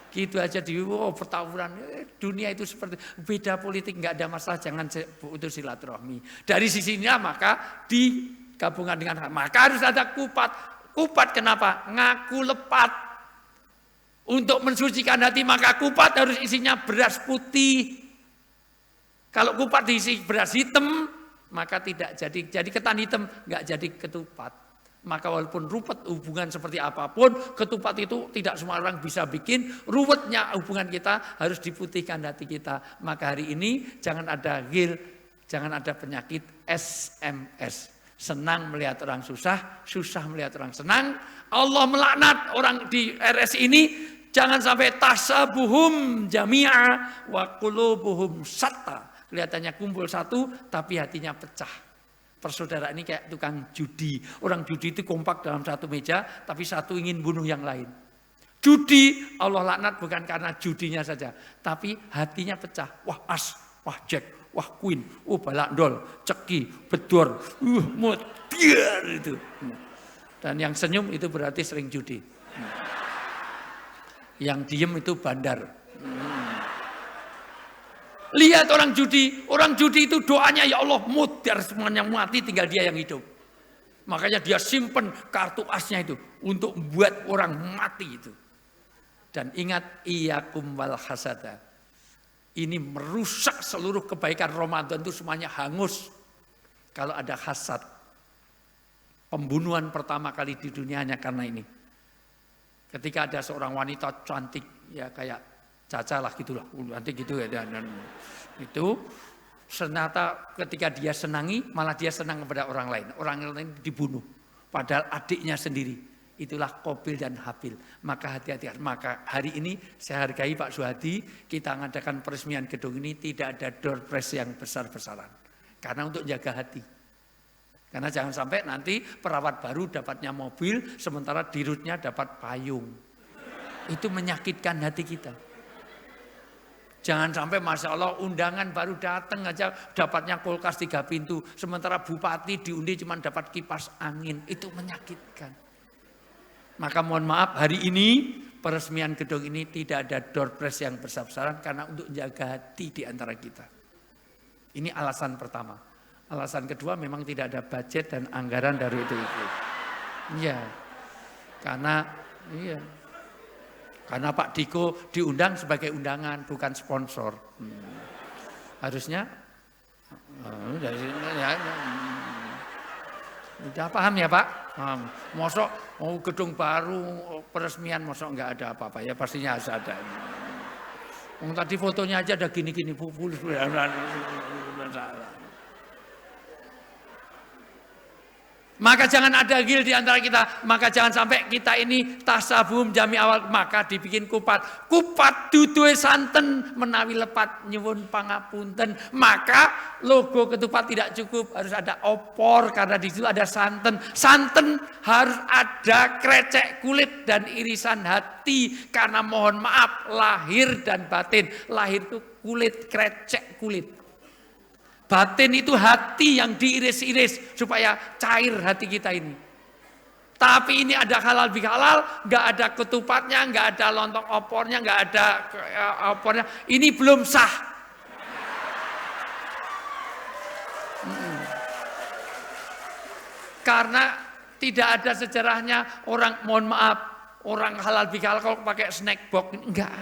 Gitu aja di pertawuran. Dunia itu seperti beda politik, nggak ada masalah, jangan putus silaturahmi. Dari sisinya maka digabungkan dengan maka harus ada kupat. Kupat kenapa? Ngaku lepat. Untuk mensucikan hati maka kupat harus isinya beras putih. Kalau kupat diisi beras hitam, maka tidak jadi ketan hitam, nggak jadi ketupat. Maka walaupun ruwet hubungan seperti apapun, ketupat itu tidak semua orang bisa bikin. Ruwetnya hubungan kita harus diputihkan hati kita. Maka hari ini jangan ada ghil, jangan ada penyakit SMS. Senang melihat orang susah, susah melihat orang senang. Allah melaknat orang di RS ini. Jangan sampai tasabuhum jami'a wa qulubuhum syatta. Kelihatannya kumpul satu, tapi hatinya pecah. Persaudaraan ini kayak tukang judi. Orang judi itu kompak dalam satu meja, tapi satu ingin bunuh yang lain. Judi, Allah laknat bukan karena judinya saja, tapi hatinya pecah. Wah as, wah jack, wah queen, balak dol, ceki, bedor, mutiar itu. Dan yang senyum itu berarti sering judi. Yang diem itu bandar. Lihat orang judi itu doanya ya Allah mutiar semuanya mati, tinggal dia yang hidup. Makanya dia simpen kartu asnya itu untuk membuat orang mati itu. Dan ingat iyyakum wal hasada. Ini merusak seluruh kebaikan Ramadan itu semuanya hangus. Kalau ada hasad. Pembunuhan pertama kali di dunia hanya karena ini. Ketika ada seorang wanita cantik ya kayak Caca lah gitulah, nanti gitu ya dan itu ternyata ketika dia senangi malah dia senang kepada orang lain dibunuh padahal adiknya sendiri. Itulah Qabil dan Habil. Maka hati-hati. Maka hari ini saya hargai Pak Suhadi, kita mengadakan peresmian gedung ini tidak ada door prize yang besar-besaran karena untuk jaga hati. Karena jangan sampai nanti perawat baru dapatnya mobil sementara dirutnya dapat payung. Itu menyakitkan hati kita. Jangan sampai Masya Allah undangan baru datang aja dapatnya kulkas 3 pintu. Sementara bupati diundi cuma dapat kipas angin. Itu menyakitkan. Maka mohon maaf hari ini peresmian gedung ini tidak ada door prize yang besar-besaran karena untuk jaga hati di antara kita. Ini alasan pertama. Alasan kedua memang tidak ada budget dan anggaran dari itu. Iya. Karena Pak Diko diundang sebagai undangan, bukan sponsor. Harusnya, udah paham ya Pak? Mosok mau gedung baru, peresmian mosok nggak ada apa-apa ya, pastinya harus ada. Tadi fotonya aja ada gini-gini, populus. Maka jangan ada ghil di antara kita. Maka jangan sampai kita ini tasabum jami awal. Maka dibikin kupat. Kupat duduhe santen menawi lepat nyuwun pangapunten. Maka logo ketupat tidak cukup. Harus ada opor karena di situ ada santen. Santen harus ada krecek kulit dan irisan hati. Karena mohon maaf lahir dan batin. Lahir itu kulit, krecek kulit. Batin itu hati yang diiris-iris supaya cair hati kita ini. Tapi ini ada halal bihalal, nggak ada ketupatnya, nggak ada lontong opornya, nggak ada opornya. Ini belum sah. Karena tidak ada sejarahnya orang, mohon maaf, orang halal bihalal kalau pakai snack box, enggak.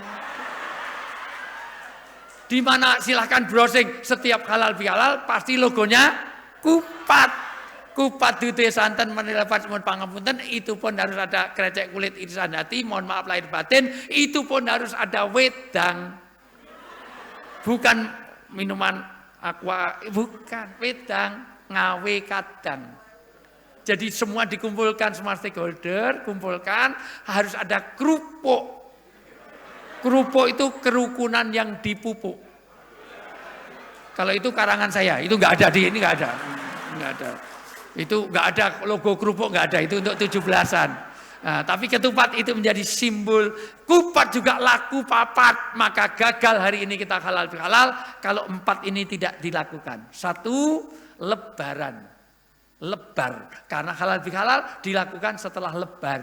Di mana silahkan browsing, setiap halal bihalal pasti logonya kupat. Kupat dute santen menilai mohon pangapunten, itu pun harus ada krecek kulit irisan hati, mohon maaf lahir batin, itu pun harus ada wedang. Bukan minuman aqua, bukan, wedang, ngawe kadang. Jadi semua dikumpulkan, semua stakeholder kumpulkan, harus ada kerupuk. Kerupuk itu kerukunan yang dipupuk. Kalau itu karangan saya, itu nggak ada di ini, nggak ada, nggak ada. Itu nggak ada logo kerupuk, nggak ada, itu untuk 17-an. Nah, tapi ketupat itu menjadi simbol. Kupat juga laku papat, maka gagal hari ini kita halal bihalal kalau 4 ini tidak dilakukan. 1, lebaran, lebar, karena halal bihalal dilakukan setelah lebar,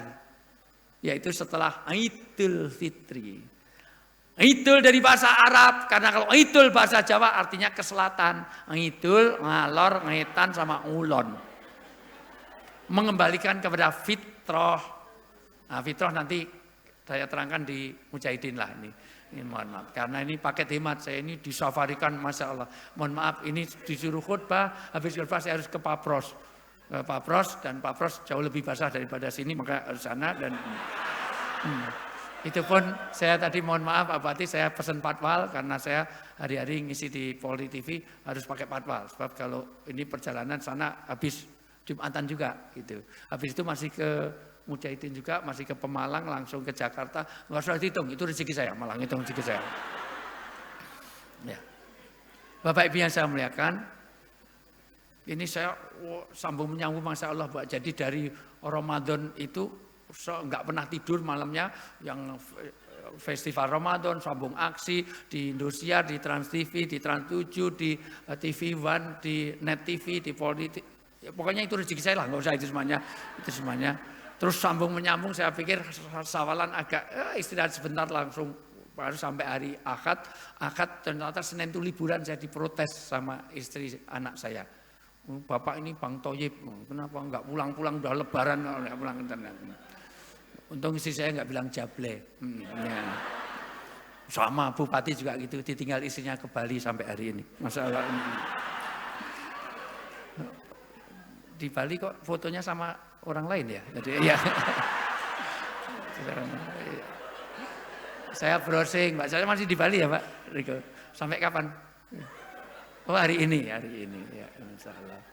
yaitu setelah Idul Fitri. Idul dari bahasa Arab, karena kalau idul bahasa Jawa artinya ke selatan. Idul, ngalor, ngetan, sama ulon. Mengembalikan kepada fitrah. Nah, fitrah nanti saya terangkan di Mujahidin lah ini. Ini mohon maaf, karena ini paket hemat saya ini disafarikan, Masya Allah. Mohon maaf, ini disuruh khutbah, habis khutbah saya harus ke Papros. Ke Papros, dan Papros jauh lebih basah daripada sini, maka harus sana dan... Itu pun saya tadi mohon maaf Pak Bupati, saya pesan patwal karena saya hari-hari ngisi di Polri TV harus pakai patwal. Sebab kalau ini perjalanan sana habis Jumatan juga gitu. Habis itu masih ke Mujahidin juga, masih ke Pemalang, langsung ke Jakarta. Nggak usah dihitung, itu rezeki saya, malah ngitung rezeki saya. Ya. Bapak Ibu yang saya muliakan, ini saya sambung menyambung Masya Allah Pak. Jadi dari Ramadan itu nggak pernah tidur malamnya, yang festival Ramadan, sambung aksi di Indosiar, di Trans TV, di Trans 7, di TV One, di Net TV, di Polri. Ya, pokoknya itu rezeki saya lah, nggak usah itu semuanya. Terus sambung menyambung, saya pikir sawalan agak istirahat sebentar, langsung baru sampai hari Ahad. Ahad ternyata Senin itu liburan, saya diprotes sama istri anak saya. Bapak ini Bang Toyib, kenapa nggak pulang-pulang, udah lebaran nggak pulang internet. Untung istri saya nggak bilang jable. Ya. Sama Bupati juga gitu, ditinggal istrinya ke Bali sampai hari ini. Masya Allah. Di Bali kok fotonya sama orang lain ya? Jadi ya. Saya browsing, Mbak. Saya masih di Bali ya Pak Riko. Sampai kapan? Oh hari ini ya. Insya Allah.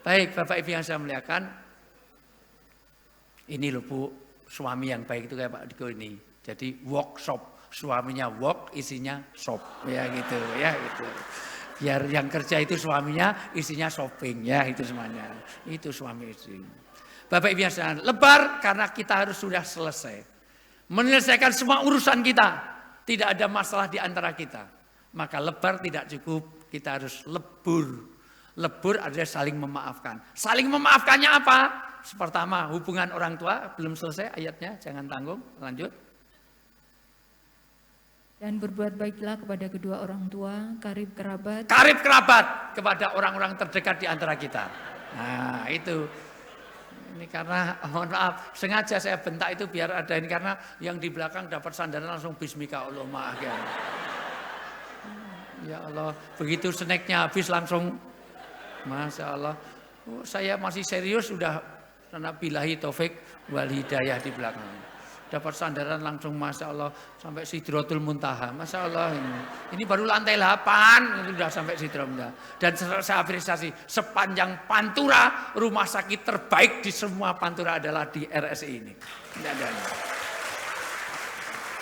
Baik Bapak Ibu yang saya muliakan. Ini loh Bu. Suami yang baik itu kayak Pak Diko ini. Jadi workshop, suaminya work, isinya shop, ya gitu. Biar yang kerja itu suaminya, isinya shopping, ya itu semuanya. Itu suami istri. Bapak Ibu yang sekalian, lebar karena kita harus sudah selesai. Menyelesaikan semua urusan kita. Tidak ada masalah di antara kita. Maka lebar tidak cukup, kita harus lebur. Lebur adalah saling memaafkan. Saling memaafkannya apa? Pertama, hubungan orang tua, belum selesai ayatnya, jangan tanggung, lanjut. Dan berbuat baiklah kepada kedua orang tua, karib kerabat. Karib kerabat kepada orang-orang terdekat di antara kita. Nah itu, ini karena mohon maaf, sengaja saya bentak itu biar ada ini, karena yang di belakang dapat sandaran langsung bismika Allah maaf ya. Ya Allah, begitu snacknya habis langsung, Masya Allah. Oh, saya masih serius sudah. Karena billahi taufik wal hidayah di belakang. Dapat sandaran langsung Masya Allah sampai Sidratul Muntaha. Masya Allah ini baru lantai 8 itu sudah sampai Sidratul Muntaha. Dan saya apresiasi sepanjang Pantura, rumah sakit terbaik di semua Pantura adalah di RSI ini.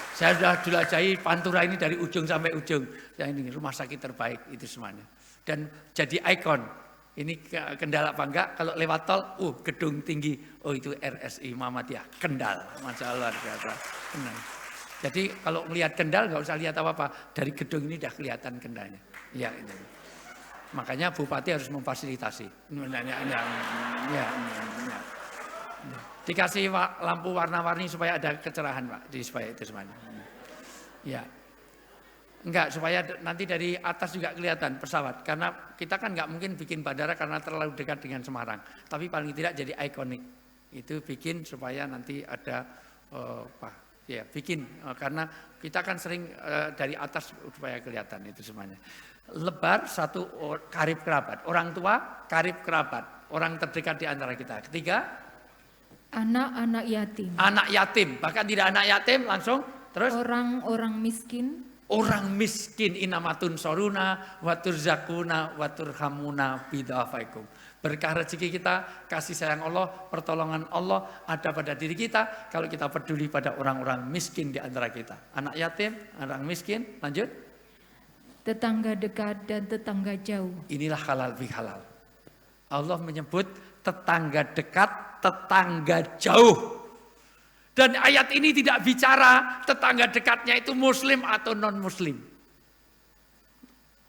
Saya sudah jelajahi Pantura ini dari ujung sampai ujung. Ya ini rumah sakit terbaik itu semuanya. Dan jadi ikon. Ini Kendal apa enggak? Kalau lewat tol, gedung tinggi. Oh itu RSI Muhammadiyah Kendal. Masya Allah. Jadi kalau melihat Kendal nggak usah lihat apa-apa. Dari gedung ini udah kelihatan Kendalnya. Ya, itu. Makanya Bupati harus memfasilitasi. Dikasih lampu warna-warni supaya ada kecerahan Pak, supaya itu semuanya. Ya. Enggak, supaya nanti dari atas juga kelihatan pesawat. Karena kita kan nggak mungkin bikin bandara karena terlalu dekat dengan Semarang. Tapi paling tidak jadi ikonik. Itu bikin supaya nanti ada bikin. Karena kita kan sering dari atas supaya kelihatan itu semuanya. Lebar satu karib kerabat. Orang tua karib kerabat. Orang terdekat di antara kita. Ketiga, anak-anak yatim. Anak yatim. Bahkan tidak anak yatim langsung terus. Orang-orang miskin. Orang miskin inamatun soruna watur zakuna watur hamuna bidafaikum. Berkah rezeki kita, kasih sayang Allah, pertolongan Allah ada pada diri kita kalau kita peduli pada orang-orang miskin di antara kita. Anak yatim, anak miskin, lanjut. Tetangga dekat dan tetangga jauh. Inilah halal bihalal. Allah menyebut tetangga dekat, tetangga jauh. Dan ayat ini tidak bicara tetangga dekatnya itu muslim atau non muslim.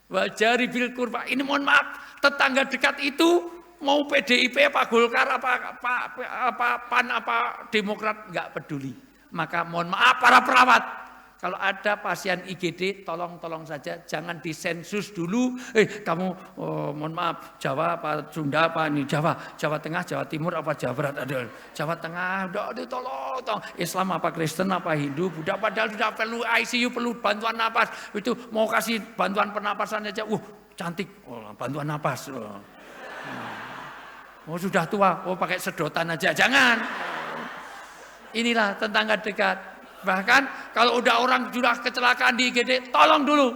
Wajari bil kurba. Ini mohon maaf, tetangga dekat itu mau PDIP apa Golkar apa PAN apa Demokrat nggak peduli. Maka mohon maaf para perawat, kalau ada pasien IGD tolong saja jangan disensus dulu. Kamu mohon maaf Jawa apa Sunda apa ini Jawa Tengah, Jawa Timur apa Jawa Barat, ada Jawa Tengah, tolong Islam apa Kristen apa Hindu, Buddha, padahal sudah perlu ICU, perlu bantuan napas, itu mau kasih bantuan pernapasan aja, cantik, bantuan napas, sudah tua, pakai sedotan aja, jangan. Inilah tetangga dekat. Bahkan kalau udah orang sudah kecelakaan di IGD, tolong dulu.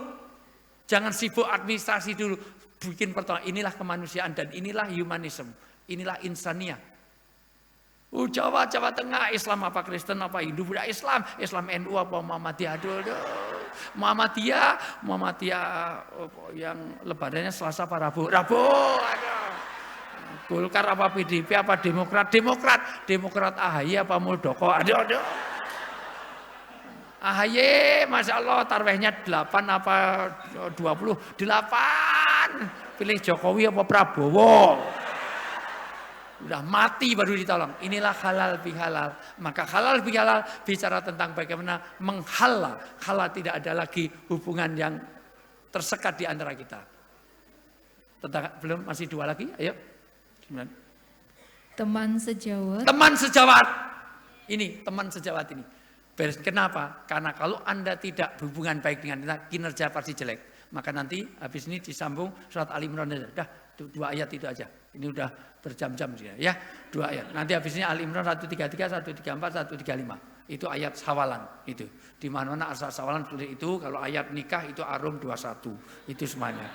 Jangan sibuk administrasi dulu. Bikin pertolongan. Inilah kemanusiaan dan inilah humanism. Inilah insania. Jawa Tengah, Islam apa Kristen apa Hindu, Buddha, Islam NU apa Muhammadiyah. Muhammadiyah yang lebarannya Selasa apa Rabu. Golkar apa PDIP apa Demokrat AHY apa Muldoko. AHY, Masya Allah, tarwehnya 8 apa 20? 8. Pilih Jokowi apa Prabowo. Udah mati baru ditolong. Inilah halal bihalal. Maka halal bihalal bicara tentang bagaimana menghalal. Halal tidak ada lagi hubungan yang tersekat di antara kita. Belum, masih 2 lagi, ayo. 9. Teman sejawat. Teman sejawat. Ini, teman sejawat ini. Kenapa? Karena kalau Anda tidak hubungan baik dengan kita, kinerja pasti jelek. Maka nanti habis ini disambung surat Ali Imran aja. Dah 2 ayat itu aja. Ini udah berjam-jam ya. 2 ayat. Nanti habis ini Ali Imran 133, 134, 135. Itu ayat sawalan itu. Di mana-mana asal sawalan seperti itu. Kalau ayat nikah itu Arum 21. Itu semuanya.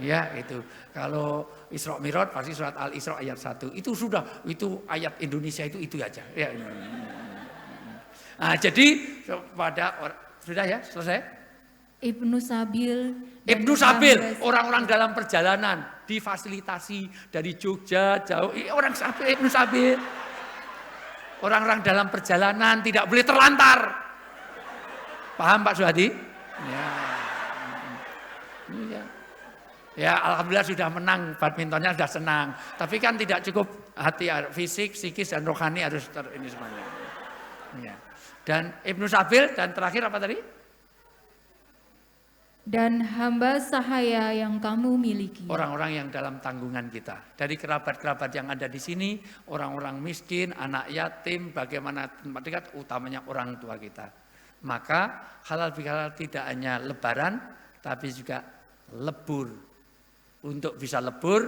Ya, itu. Kalau Isra Mi'raj pasti surat Al-Isra ayat 1. Itu sudah, itu ayat Indonesia itu aja. Ya. Nah, jadi pada sudah ya, selesai. Ibnu Sabil, orang-orang dalam perjalanan difasilitasi dari Jogja jauh, orang Sabil, Ibnu Sabil. Orang-orang dalam perjalanan tidak boleh terlantar. Paham Pak Suhadi? Ya, alhamdulillah sudah menang, badmintonnya sudah senang. Tapi kan tidak cukup hati, fisik, psikis dan rohani harus ini semuanya. Ya. Dan Ibnu Sabil dan terakhir apa tadi? Dan hamba sahaya yang kamu miliki. Orang-orang yang dalam tanggungan kita. Dari kerabat-kerabat yang ada di sini, orang-orang miskin, anak yatim, bagaimana tempat dekat, utamanya orang tua kita. Maka halal bihalal tidak hanya lebaran, tapi juga lebur. Untuk bisa lebur,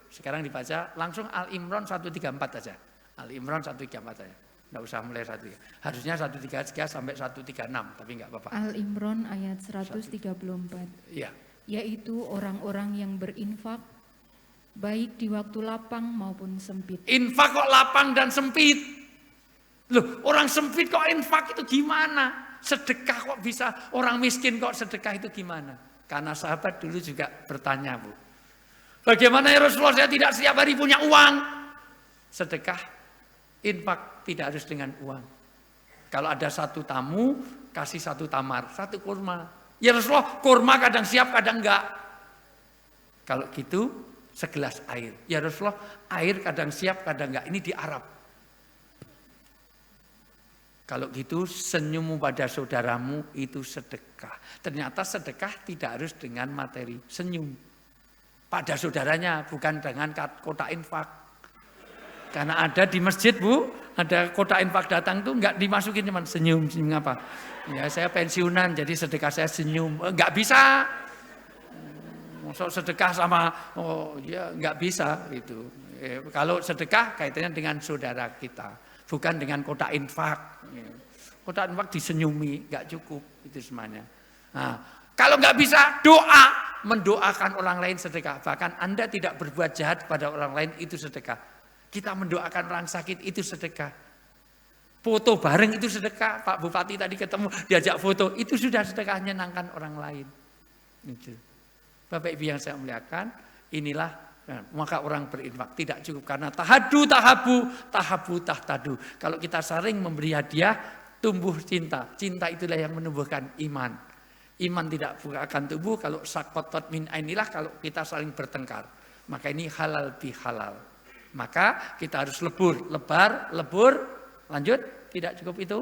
sekarang dibaca langsung Al-Imran 134 aja. Al-Imran 134 aja. Tidak usah mulai 1. Harusnya 133 sampai 136, tapi enggak apa-apa. Al-Imran ayat 134. Iya. Yaitu orang-orang yang berinfak baik di waktu lapang maupun sempit. Infak kok lapang dan sempit. Loh, orang sempit kok infak itu gimana? Sedekah kok bisa, orang miskin kok sedekah itu gimana? Karena sahabat dulu juga bertanya, Bu. Bagaimana ya Rasulullah, saya tidak setiap hari punya uang. Sedekah, infak tidak harus dengan uang. Kalau ada 1 tamu, kasih 1 tamar, 1 kurma. Ya Rasulullah, kurma kadang siap, kadang enggak. Kalau gitu, segelas air. Ya Rasulullah, air kadang siap, kadang enggak. Ini di Arab. Kalau gitu senyummu pada saudaramu itu sedekah. Ternyata sedekah tidak harus dengan materi, senyum pada saudaranya, bukan dengan kotak infak. Karena ada di masjid Bu, ada kotak infak datang tuh nggak dimasukin, cuman senyum apa? Ya saya pensiunan jadi sedekah saya senyum, nggak bisa. Masuk sedekah sama, oh ya nggak bisa itu. Kalau sedekah kaitannya dengan saudara kita, bukan dengan kotak infak. Kotak infak disenyumi, nggak cukup itu semuanya. Nah, kalau nggak bisa doa, mendoakan orang lain sedekah. Bahkan Anda tidak berbuat jahat pada orang lain itu sedekah. Kita mendoakan orang sakit itu sedekah. Foto bareng itu sedekah. Pak Bupati tadi ketemu diajak foto, itu sudah sedekah, nyenangkan orang lain. Itu. Bapak Ibu yang saya muliakan, inilah maka orang berinfak tidak cukup karena tahadu tahabu tahtadu. Kalau kita saling memberi hadiah, tumbuh cinta. Cinta itulah yang menumbuhkan iman. Iman tidak akan tumbuh kalau sakotot min ainilah, kalau kita saling bertengkar. Maka ini halal bihalal. Maka kita harus lebur, lanjut, tidak cukup itu.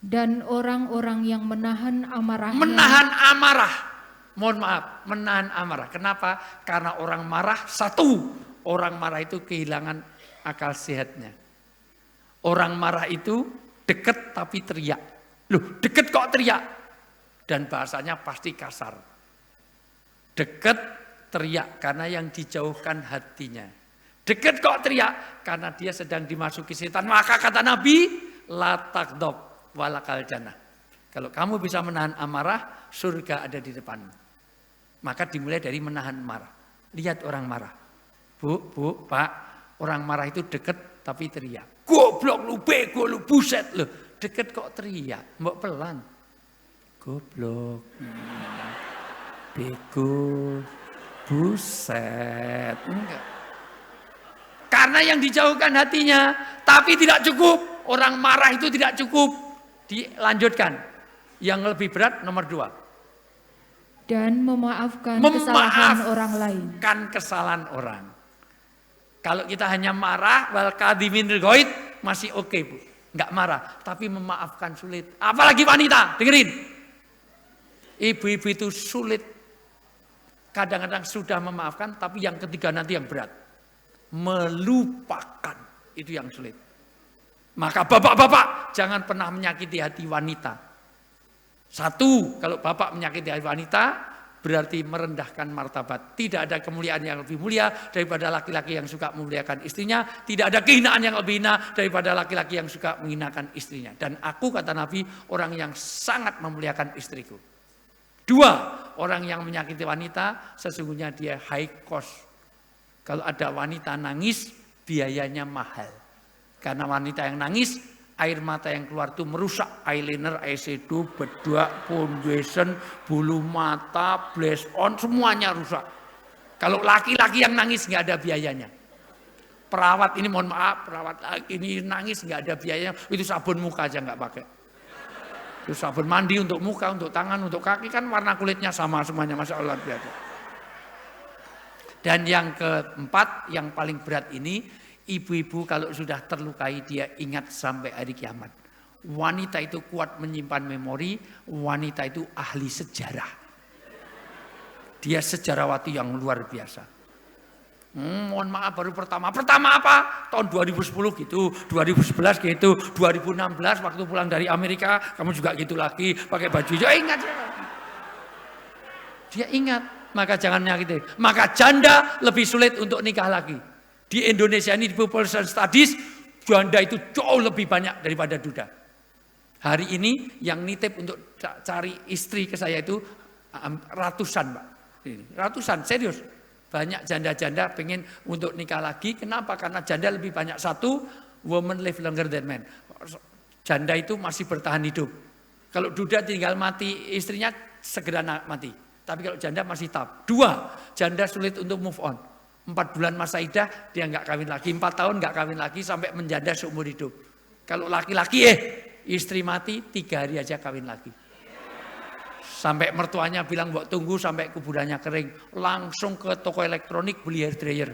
Dan orang-orang yang menahan amarahnya. Menahan amarah. Mohon maaf, menahan amarah. Kenapa? Karena orang marah, satu, orang marah itu kehilangan akal sehatnya. Orang marah itu deket tapi teriak. Loh, deket kok teriak? Dan bahasanya pasti kasar. Deket teriak karena yang dijauhkan hatinya. Deket kok teriak? Karena dia sedang dimasuki setan. Maka kata Nabi, la taghdab walakal jannah. Kalau kamu bisa menahan amarah, surga ada di depanmu. Maka dimulai dari menahan marah. Lihat orang marah. Bu, Pak, orang marah itu deket tapi teriak. Goblok lu, bego lu, buset lu. Deket kok teriak, mbok pelan. Goblok, bego, buset. Enggak. Karena yang dijauhkan hatinya, tapi tidak cukup. Orang marah itu tidak cukup. Dilanjutkan. Yang lebih berat nomor 2. Dan memaafkan kesalahan orang lain. Memaafkan kesalahan orang. Kalau kita hanya marah, wal kadhiminil ghaid masih oke Bu. Enggak marah, tapi memaafkan sulit. Apalagi wanita, dengerin. Ibu-ibu itu sulit. Kadang-kadang sudah memaafkan, tapi yang ketiga nanti yang berat. Melupakan, itu yang sulit. Maka bapak-bapak jangan pernah menyakiti hati wanita. Satu, kalau bapak menyakiti hati wanita, berarti merendahkan martabat. Tidak ada kemuliaan yang lebih mulia daripada laki-laki yang suka memuliakan istrinya. Tidak ada kehinaan yang lebih hina daripada laki-laki yang suka menghinakan istrinya. Dan aku, kata Nabi, orang yang sangat memuliakan istriku. 2, orang yang menyakiti wanita, sesungguhnya dia high cost. Kalau ada wanita nangis, biayanya mahal. Karena wanita yang nangis, air mata yang keluar itu merusak eyeliner, eyeshadow, bedak, foundation, bulu mata, blush on, semuanya rusak. Kalau laki-laki yang nangis nggak ada biayanya. Perawat ini mohon maaf, perawat laki ini nangis nggak ada biayanya, itu sabun muka aja nggak pakai. Itu sabun mandi untuk muka, untuk tangan, untuk kaki, kan warna kulitnya sama semuanya, Masya Allah biasa. Dan yang keempat, yang paling berat ini, ibu-ibu kalau sudah terlukai dia ingat sampai hari kiamat. Wanita itu kuat menyimpan memori, wanita itu ahli sejarah. Dia sejarawanti yang luar biasa. Mohon maaf baru pertama apa? Tahun 2010 gitu, 2011 gitu, 2016 waktu pulang dari Amerika kamu juga gitu lagi pakai baju. Ya ingat ya. Dia ingat, maka jangan menyakiti. Maka janda lebih sulit untuk nikah lagi. Di Indonesia ini di Population Studies, janda itu jauh lebih banyak daripada duda. Hari ini yang nitip untuk cari istri ke saya itu ratusan Pak. Ratusan, serius. Banyak janda-janda pengen untuk nikah lagi. Kenapa? Karena janda lebih banyak. Satu, woman live longer than men. Janda itu masih bertahan hidup. Kalau duda tinggal mati, istrinya segera mati. Tapi kalau janda masih tetap. 2, janda sulit untuk move on. 4 bulan masa idah dia nggak kawin lagi, 4 tahun nggak kawin lagi sampai menjanda seumur hidup. Kalau laki-laki istri mati 3 hari aja kawin lagi. Sampai mertuanya bilang buat tunggu sampai kuburannya kering, langsung ke toko elektronik beli hair dryer.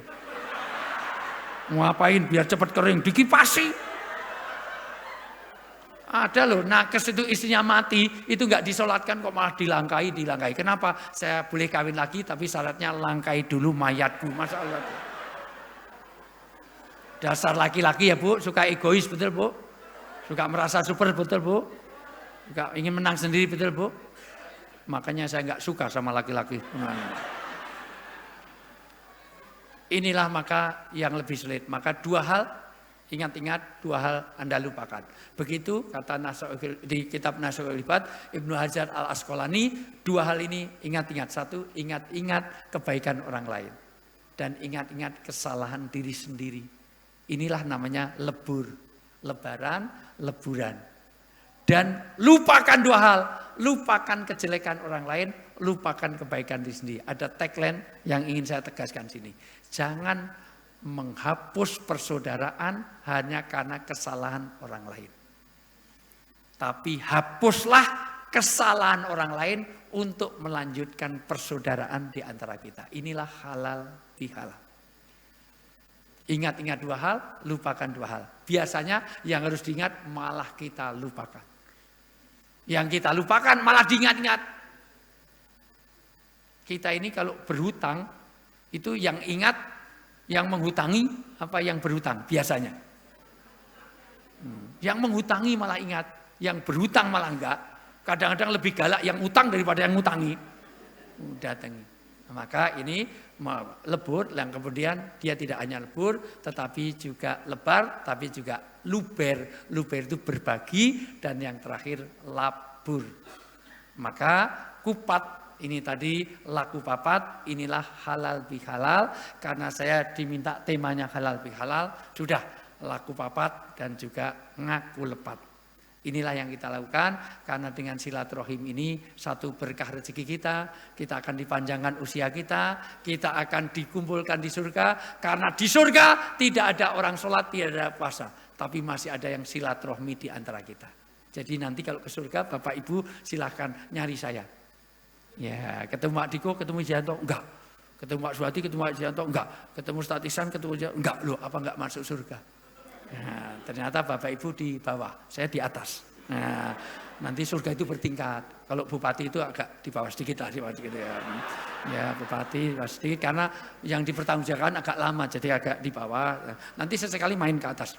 Mau ngapain biar cepat kering, dikipasi. Ada loh, nakes itu istrinya mati, itu nggak disolatkan kok malah dilangkai. Kenapa? Saya boleh kawin lagi, tapi syaratnya langkai dulu mayatku. Masya Allah. Dasar laki-laki ya Bu, suka egois betul Bu? Suka merasa super betul Bu? Suka ingin menang sendiri betul Bu? Makanya saya nggak suka sama laki-laki. Inilah maka yang lebih sulit. Maka dua hal, ingat-ingat dua hal Anda lupakan. Begitu kata di kitab Nasha'ul Ibad, Ibnu Hajar Al-Asqalani, dua hal ini ingat-ingat. Satu, ingat-ingat kebaikan orang lain. Dan ingat-ingat kesalahan diri sendiri. Inilah namanya lebur. Lebaran, leburan. Dan lupakan dua hal. Lupakan kejelekan orang lain, lupakan kebaikan diri sendiri. Ada tagline yang ingin saya tegaskan sini. Jangan menghapus persaudaraan hanya karena kesalahan orang lain. Tapi hapuslah kesalahan orang lain untuk melanjutkan persaudaraan di antara kita. Inilah halal bihalal. Ingat-ingat dua hal, lupakan dua hal. Biasanya yang harus diingat malah kita lupakan. Yang kita lupakan malah diingat-ingat. Kita ini kalau berhutang, itu yang ingat, yang menghutangi, apa yang berhutang biasanya. Yang menghutangi malah ingat, yang berhutang malah enggak. Kadang-kadang lebih galak yang utang daripada yang ngutangi. Datangi. Maka ini lebur, yang kemudian dia tidak hanya lebur, tetapi juga lebar, tapi juga luber. Luber itu berbagi, dan yang terakhir labur. Maka kupat ini tadi laku papat, inilah halal bihalal. Karena saya diminta temanya halal bihalal, sudah laku papat dan juga ngaku lepat. Inilah yang kita lakukan, karena dengan silaturahim ini satu berkah rezeki kita akan dipanjangkan usia kita akan dikumpulkan di surga, karena di surga tidak ada orang sholat, tidak ada puasa, tapi masih ada yang silaturahmi di antara kita. Jadi nanti kalau ke surga, Bapak Ibu silahkan nyari saya. Ya, ketemu Pak Diko, ketemu Jianto, enggak. Ketemu Pak Suwati, ketemu Pak Jianto, enggak. Ketemu Ustaz Ihsan, ketemu Jianto, enggak. Loh, apa enggak masuk surga? Nah, ternyata Bapak Ibu di bawah, saya di atas. Nah, nanti surga itu bertingkat. Kalau bupati itu agak di bawah sedikit lah, ya. Ya, bupati pasti karena yang dipertanggungjawabkan agak lama, jadi agak di bawah. Nanti sesekali main ke atas.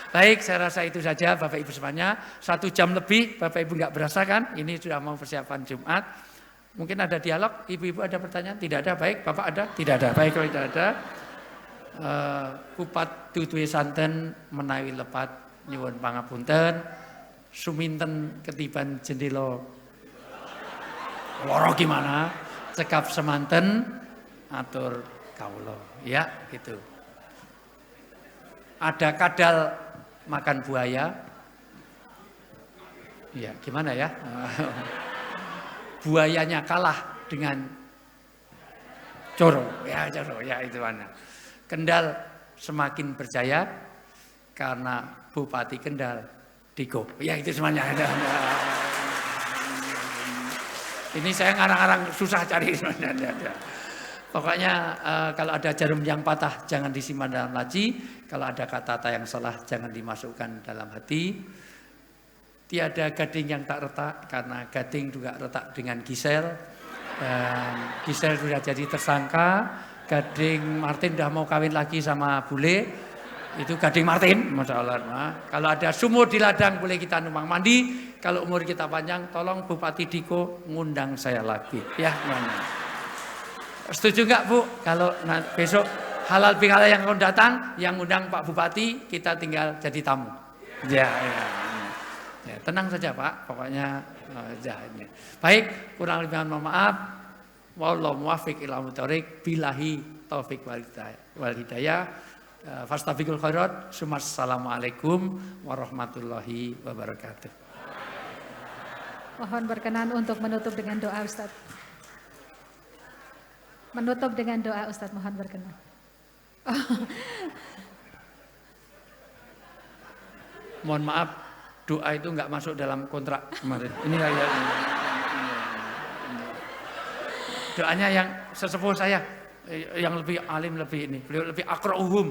Baik, saya rasa itu saja Bapak Ibu semuanya. 1 jam lebih, Bapak Ibu nggak berasa kan? Ini sudah mau persiapan Jumat. Mungkin ada dialog, Ibu-ibu ada pertanyaan? Tidak ada, baik. Bapak ada? Tidak ada, baik kalau tidak ada. Kupat tutuwe santen menawi lepat nyuwun pangapunten, suminten ketiban jendela loro gimana, cekap semanten atur kawula. Ya, gitu. Ada kadal makan buaya. Ya, gimana ya? Buayanya kalah dengan coro. Ya, coro. Ya, itu mana. Kendal semakin berjaya karena Bupati Kendal Diko. Ya, itu semuanya. Ini saya ngarang-ngarang susah cari. Pokoknya kalau ada jarum yang patah jangan disimpan dalam laci, kalau ada kata-kata yang salah jangan dimasukkan dalam hati. Tiada gading yang tak retak, karena gading juga retak dengan Gisel. Dan Gisel sudah jadi tersangka. Gading Martin udah mau kawin lagi sama bule. Itu Gading Martin, Masya Allah. Nah, kalau ada sumur di ladang boleh kita numpang mandi. Kalau umur kita panjang, tolong Bupati Diko ngundang saya lagi. Ya, mana? Setuju nggak Bu? Kalau besok halal bihalal yang akan datang, yang undang Pak Bupati, kita tinggal jadi tamu. Ya. Ya, tenang saja Pak, pokoknya baik, kurang lebih mohon maaf. Wallahu muwaffiq ila muthoriq, billahi taufik wal hidayah. Fastabiqul khairat. Assalamualaikum warahmatullahi wabarakatuh. Mohon berkenan untuk menutup dengan doa Ustaz. Menutup dengan doa Ustaz, mohon berkenan. Mohon maaf, doa itu enggak masuk dalam kontrak kemarin. Ini ya. Doanya yang sesepuh saya, yang lebih alim, lebih beliau lebih akra'uhum,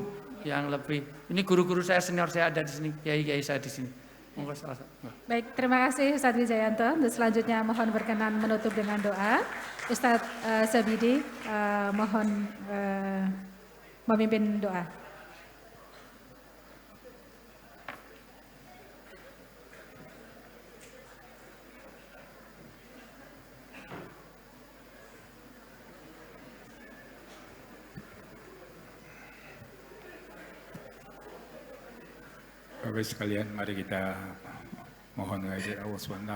yang lebih. Ini guru-guru saya, senior saya ada di sini, kiai-kiai saya di sini. Monggo salah satu. Baik, terima kasih Ustadz Wijayanto. Untuk selanjutnya mohon berkenan menutup dengan doa. Ustadz Sabidi mohon memimpin doa. Bapak sekalian, mari kita mohon kehadirat Allah SWT.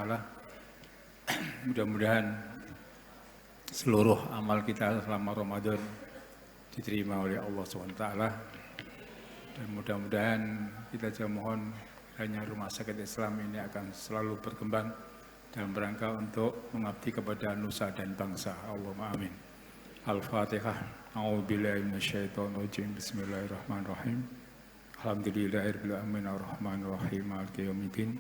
Mudah-mudahan seluruh amal kita selama Ramadan diterima oleh Allah SWT. Dan mudah-mudahan kita juga mohon hanya Rumah Sakit Islam ini akan selalu berkembang dalam rangka untuk mengabdi kepada nusa dan bangsa. Allahumma amin. Al-Fatihah. A'udzubillahi minasyaitonirrajim. Bismillahirrahmanirrahim. Alhamdulillahirabbil alamin arrahmanir rahim maliki yaumiddin.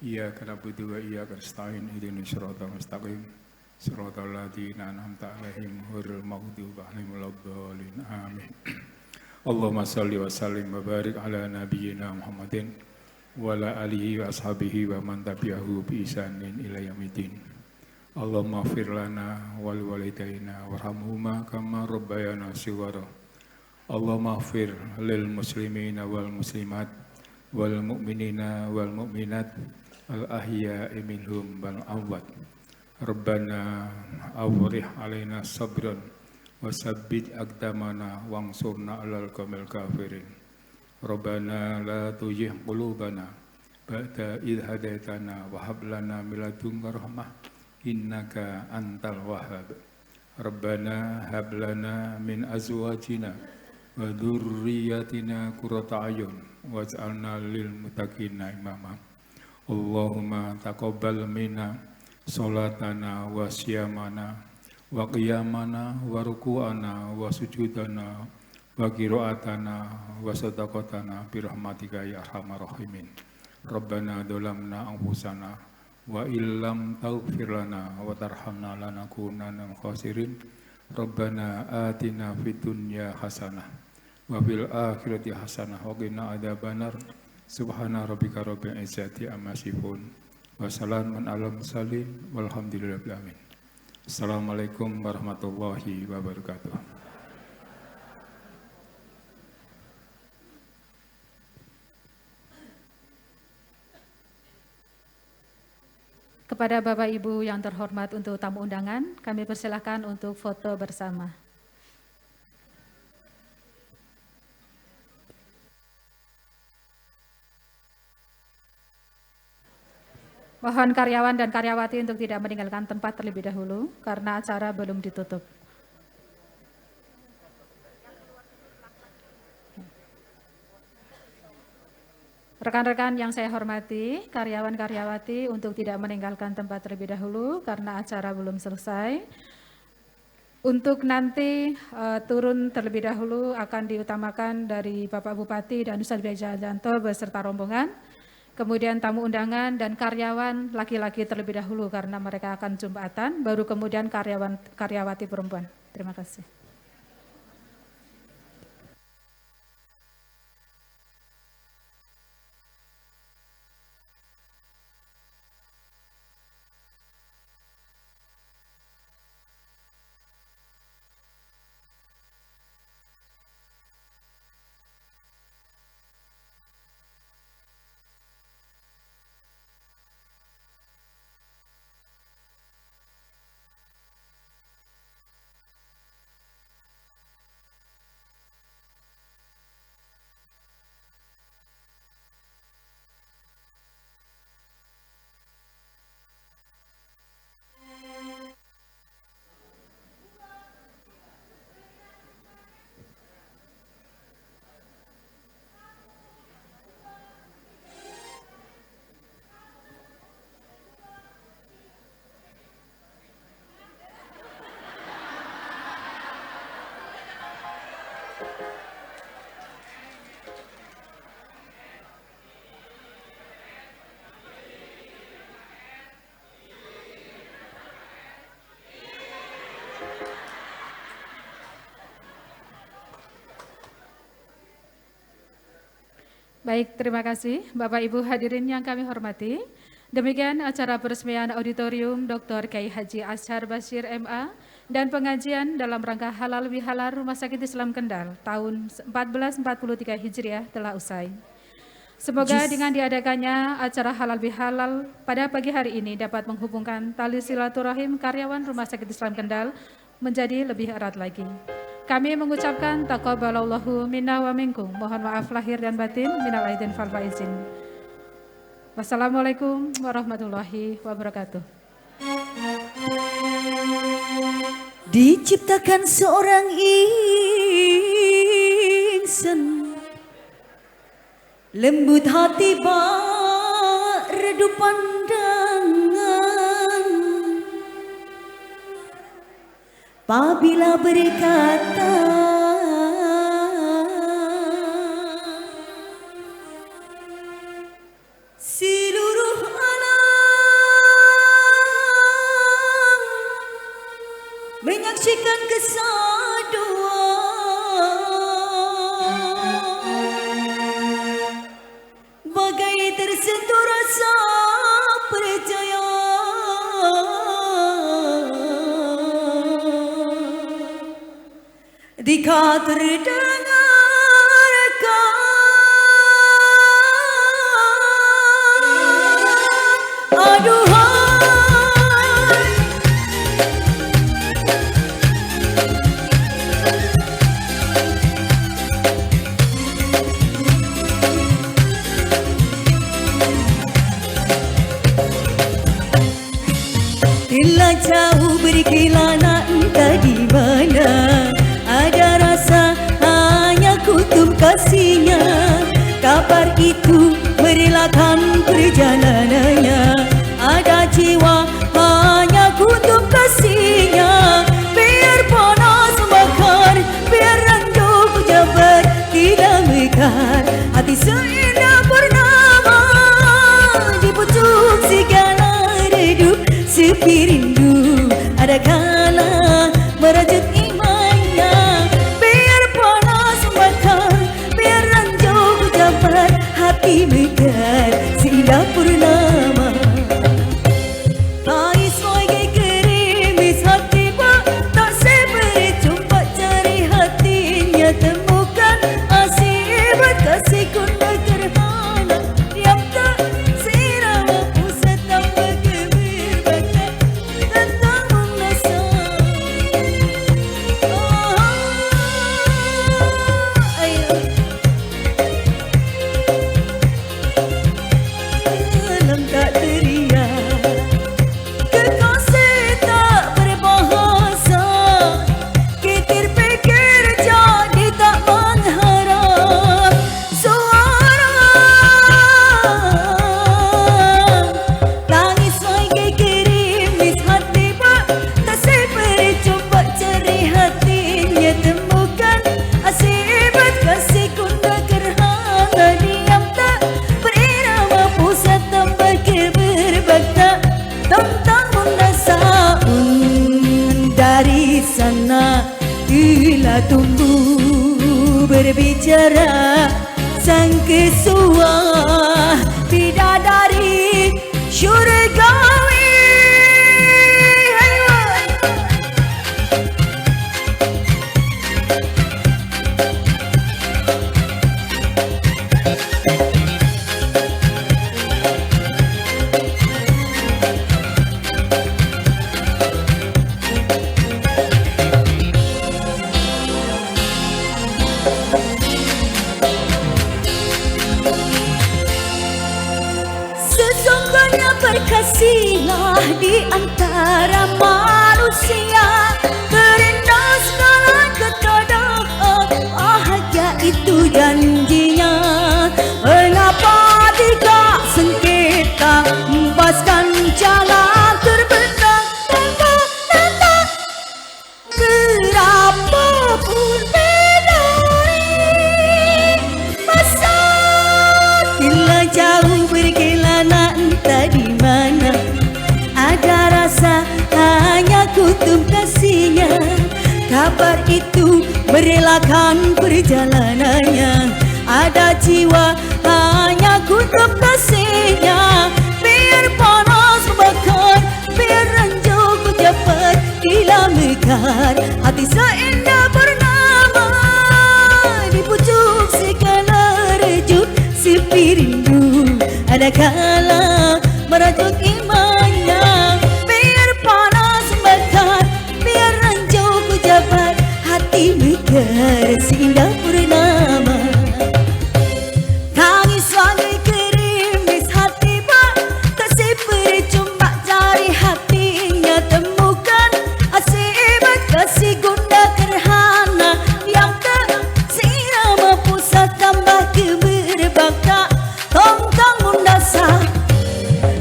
Iyyaka na'budu wa iyyaka nasta'in ihdinas siratal mustaqim. Siratal ladzina an'amta 'alaihim ghairil maghdubi 'alaihim waladdallin. Amin. Allahumma shalli wa sallim wa barik ala nabiyyina Muhammadin wa ala alihi wa ashabihi wa man tabi'ahu bi ihsanin ila yaumiddin. Allahumma ighfir lana wa liwalidayna warhamhuma kama rabbayana shighara. Allahumma ighfir lil muslimina wal muslimat wal mu'minina wal mu'minat al ahya'i minhum wal amwat. Rabbana awrih alaina sabran wa sabbit aqdamana wansurna 'alal qaumil kafirin. Rabbana la tuzigh qulubana ba'da idh hadaitana wa hab lana min ladunka rahmah innaka antal wahhab. Rabbana hab lana min azwajina wa dzurriyyatina qurrata a'yun waj'alna lil muttaqina imama. Allahumma taqabbal minna sholatana wa siyamana wa qiyamana wa ruku'ana wa sujudana wa qira'atana wa sadaqatana bi rahmatika ya arhamar rahimin. Rabbana dzalamna anfusana wa illam taghfir lana wa tarhamna lanakunanna minal khasirin. Rabbana atina fid dunya hasanah wa fil akhirati hasanah wa qina adzabannar. Subhana rabbika rabbil izzati amma yasifun wa salamun alal mursalin walhamdulillahil alamin. Assalamualaikum warahmatullahi wabarakatuh. Kepada Bapak Ibu yang terhormat untuk tamu undangan, kami persilahkan untuk foto bersama. Mohon karyawan dan karyawati untuk tidak meninggalkan tempat terlebih dahulu karena acara belum ditutup. Rekan-rekan yang saya hormati, karyawan-karyawati untuk tidak meninggalkan tempat terlebih dahulu karena acara belum selesai. Untuk nanti turun terlebih dahulu akan diutamakan dari Bapak Bupati dan Ustadz Wijayanto beserta rombongan. Kemudian tamu undangan dan karyawan laki-laki terlebih dahulu karena mereka akan jumatan, baru kemudian karyawati perempuan. Terima kasih. Baik, terima kasih Bapak Ibu hadirin yang kami hormati. Demikian acara peresmian Auditorium Dr. Kiai Haji Ashar Bashir MA dan pengajian dalam rangka Halal Bihalal Rumah Sakit Islam Kendal tahun 1443 Hijriah telah usai. Semoga dengan diadakannya acara Halal Bihalal pada pagi hari ini dapat menghubungkan tali silaturahim karyawan Rumah Sakit Islam Kendal menjadi lebih erat lagi. Kami mengucapkan taqabbalallahu minna wa minkum. Mohon maaf lahir dan batin, minal aidin fal faizin. Wassalamualaikum warahmatullahi wabarakatuh. Diciptakan seorang insan, lembut hati bak redup pandangan, apabila berkata seluruh alam menyaksikan kesatuan, bagai tersentuh rasa percaya. Jika terdengarkan aduhai, telah jauh berkelana entah di mana, ada rasa hanya kutub kasihnya. Kabar itu merelakan perjalanannya, ada jiwa hanya kutub kasihnya. Biar panas bakar, biar randu jabar, tidak mekar hati seindah purnama. Di pucuk segala redup sepi rindu, ada kala merajut imannya. Biar panas bakar, biar ranjau jabar, hati mekar seindah purnama. Ais sebagai gerimis hati bak, tak seperti jumpa cari hatinya temukan. Asibat kasih kunda gerhana, diam tak serama pusat tambah keberbakat tentang menasa. Dalam tak teriak, kekasih tak berbahasa, kitir pikir jadi tak mengharap suara. Tangis sebagai gerimis hati bak, tak seperti coba cari hatinya temukan. Asibat kasih kunda gerhana, diam tak berirama pusat tambah keberbakta tentang mendasaun. Dari sana bila tumbuh berbicara sang kesua bidadari syurgawi. Sesungguhnya berkasihlah di antara manusia, terindah segala keadaan, bahagia itu janjinya. Mengapa tidak sengketa membaskan jalan terbentang tanpa berapapun beda masa. Bila jauh berkelana entah di mana, ada rasa hanya kutub kasihnya. Kabar itu merelakan perjalanannya, ada jiwa hanya untuk kasihnya. Biar panas membakar, biar ranjau ku dapat gila mekar. Hati seindah bernama di pucuk segala rejut sepi rindu. Ada kala merajut imannya. Biar panas membakar, biar ranjau ku dapat hati mekar seindah purnama. Tangis wangi gerimis hati bak, kasih percuma cari hatinya temukan. Asibat kasih gunda kerhana yang tak sirama pusat tambah keberbangka tongkang mundasa.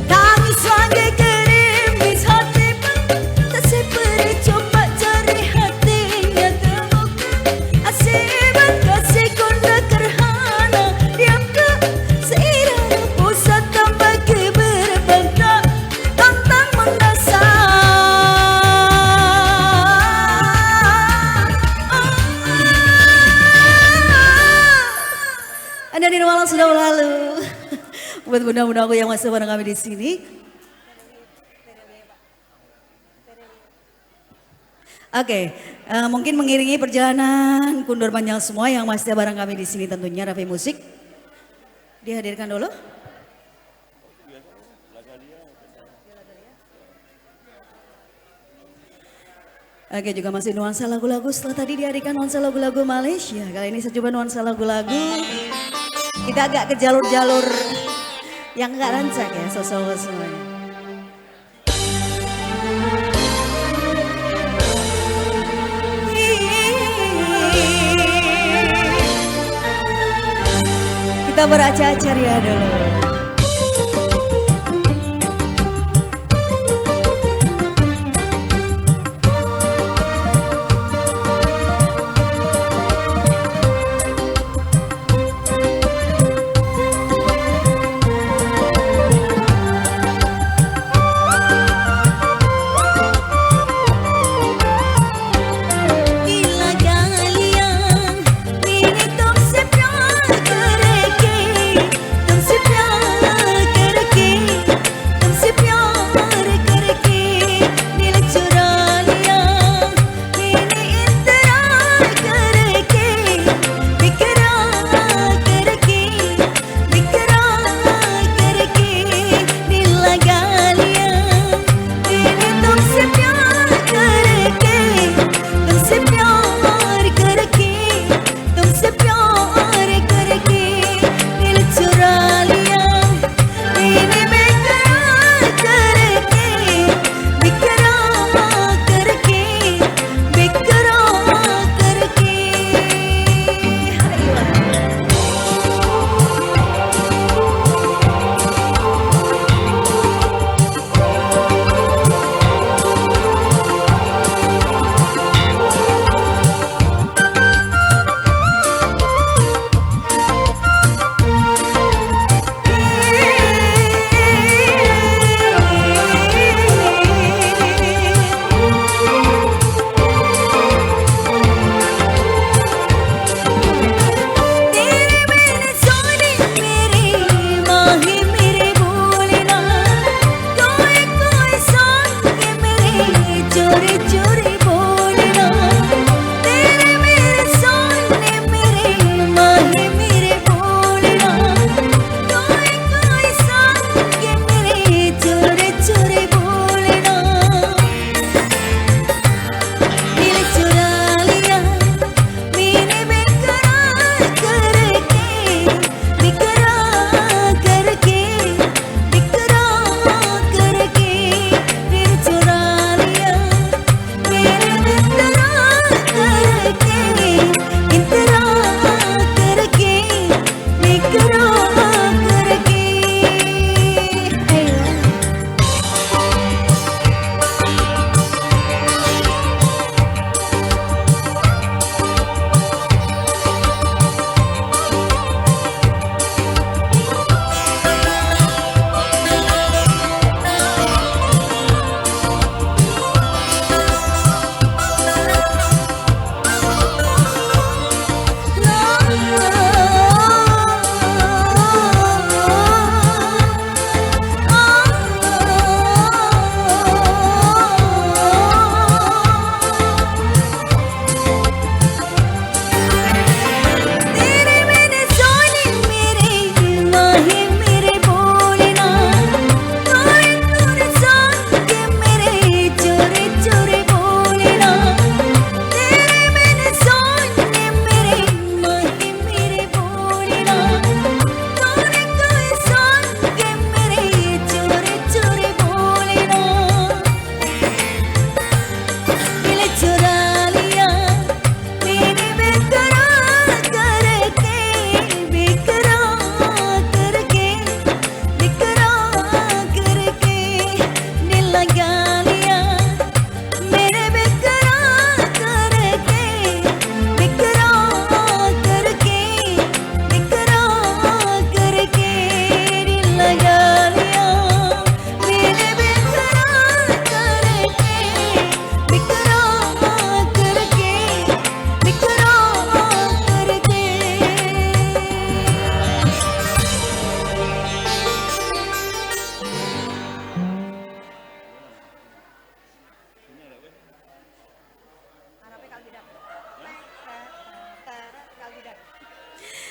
Tangis wangi gerimis hati bak, kasih percuma cari hatinya temukan. Asibat kasih gunda kerhana yang tak sirama pusat tambah keberbangka tongkang mundasa. Anda di malam sudah berlalu. Buat bunda-bunda aku yang masih bareng kami di sini. Oke, mungkin mengiringi perjalanan kundur panjang semua yang masih bareng kami di sini tentunya Raffi Musik dihadirkan dulu. Oke, juga masih nuansa lagu-lagu. Setelah tadi dihadirkan nuansa lagu-lagu Malaysia, kali ini saya coba nuansa lagu-lagu. Kita agak ke jalur-jalur yang enggak rancak ya, sosok semuanya. Kita beracar-acar dulu. Tuमसे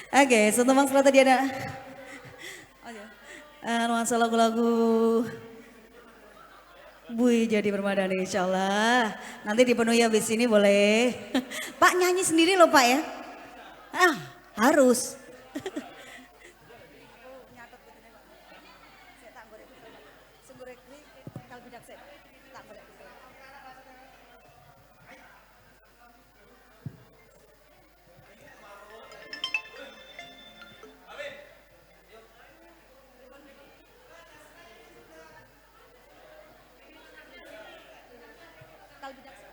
Oke, setelah setelah tadi ada nuansa lagu-lagu Bui Jadi Permadani insya Allah. Nanti dipenuhi habis ini boleh. Pak nyanyi sendiri loh Pak ya. Harus. Kalbi Jaksa.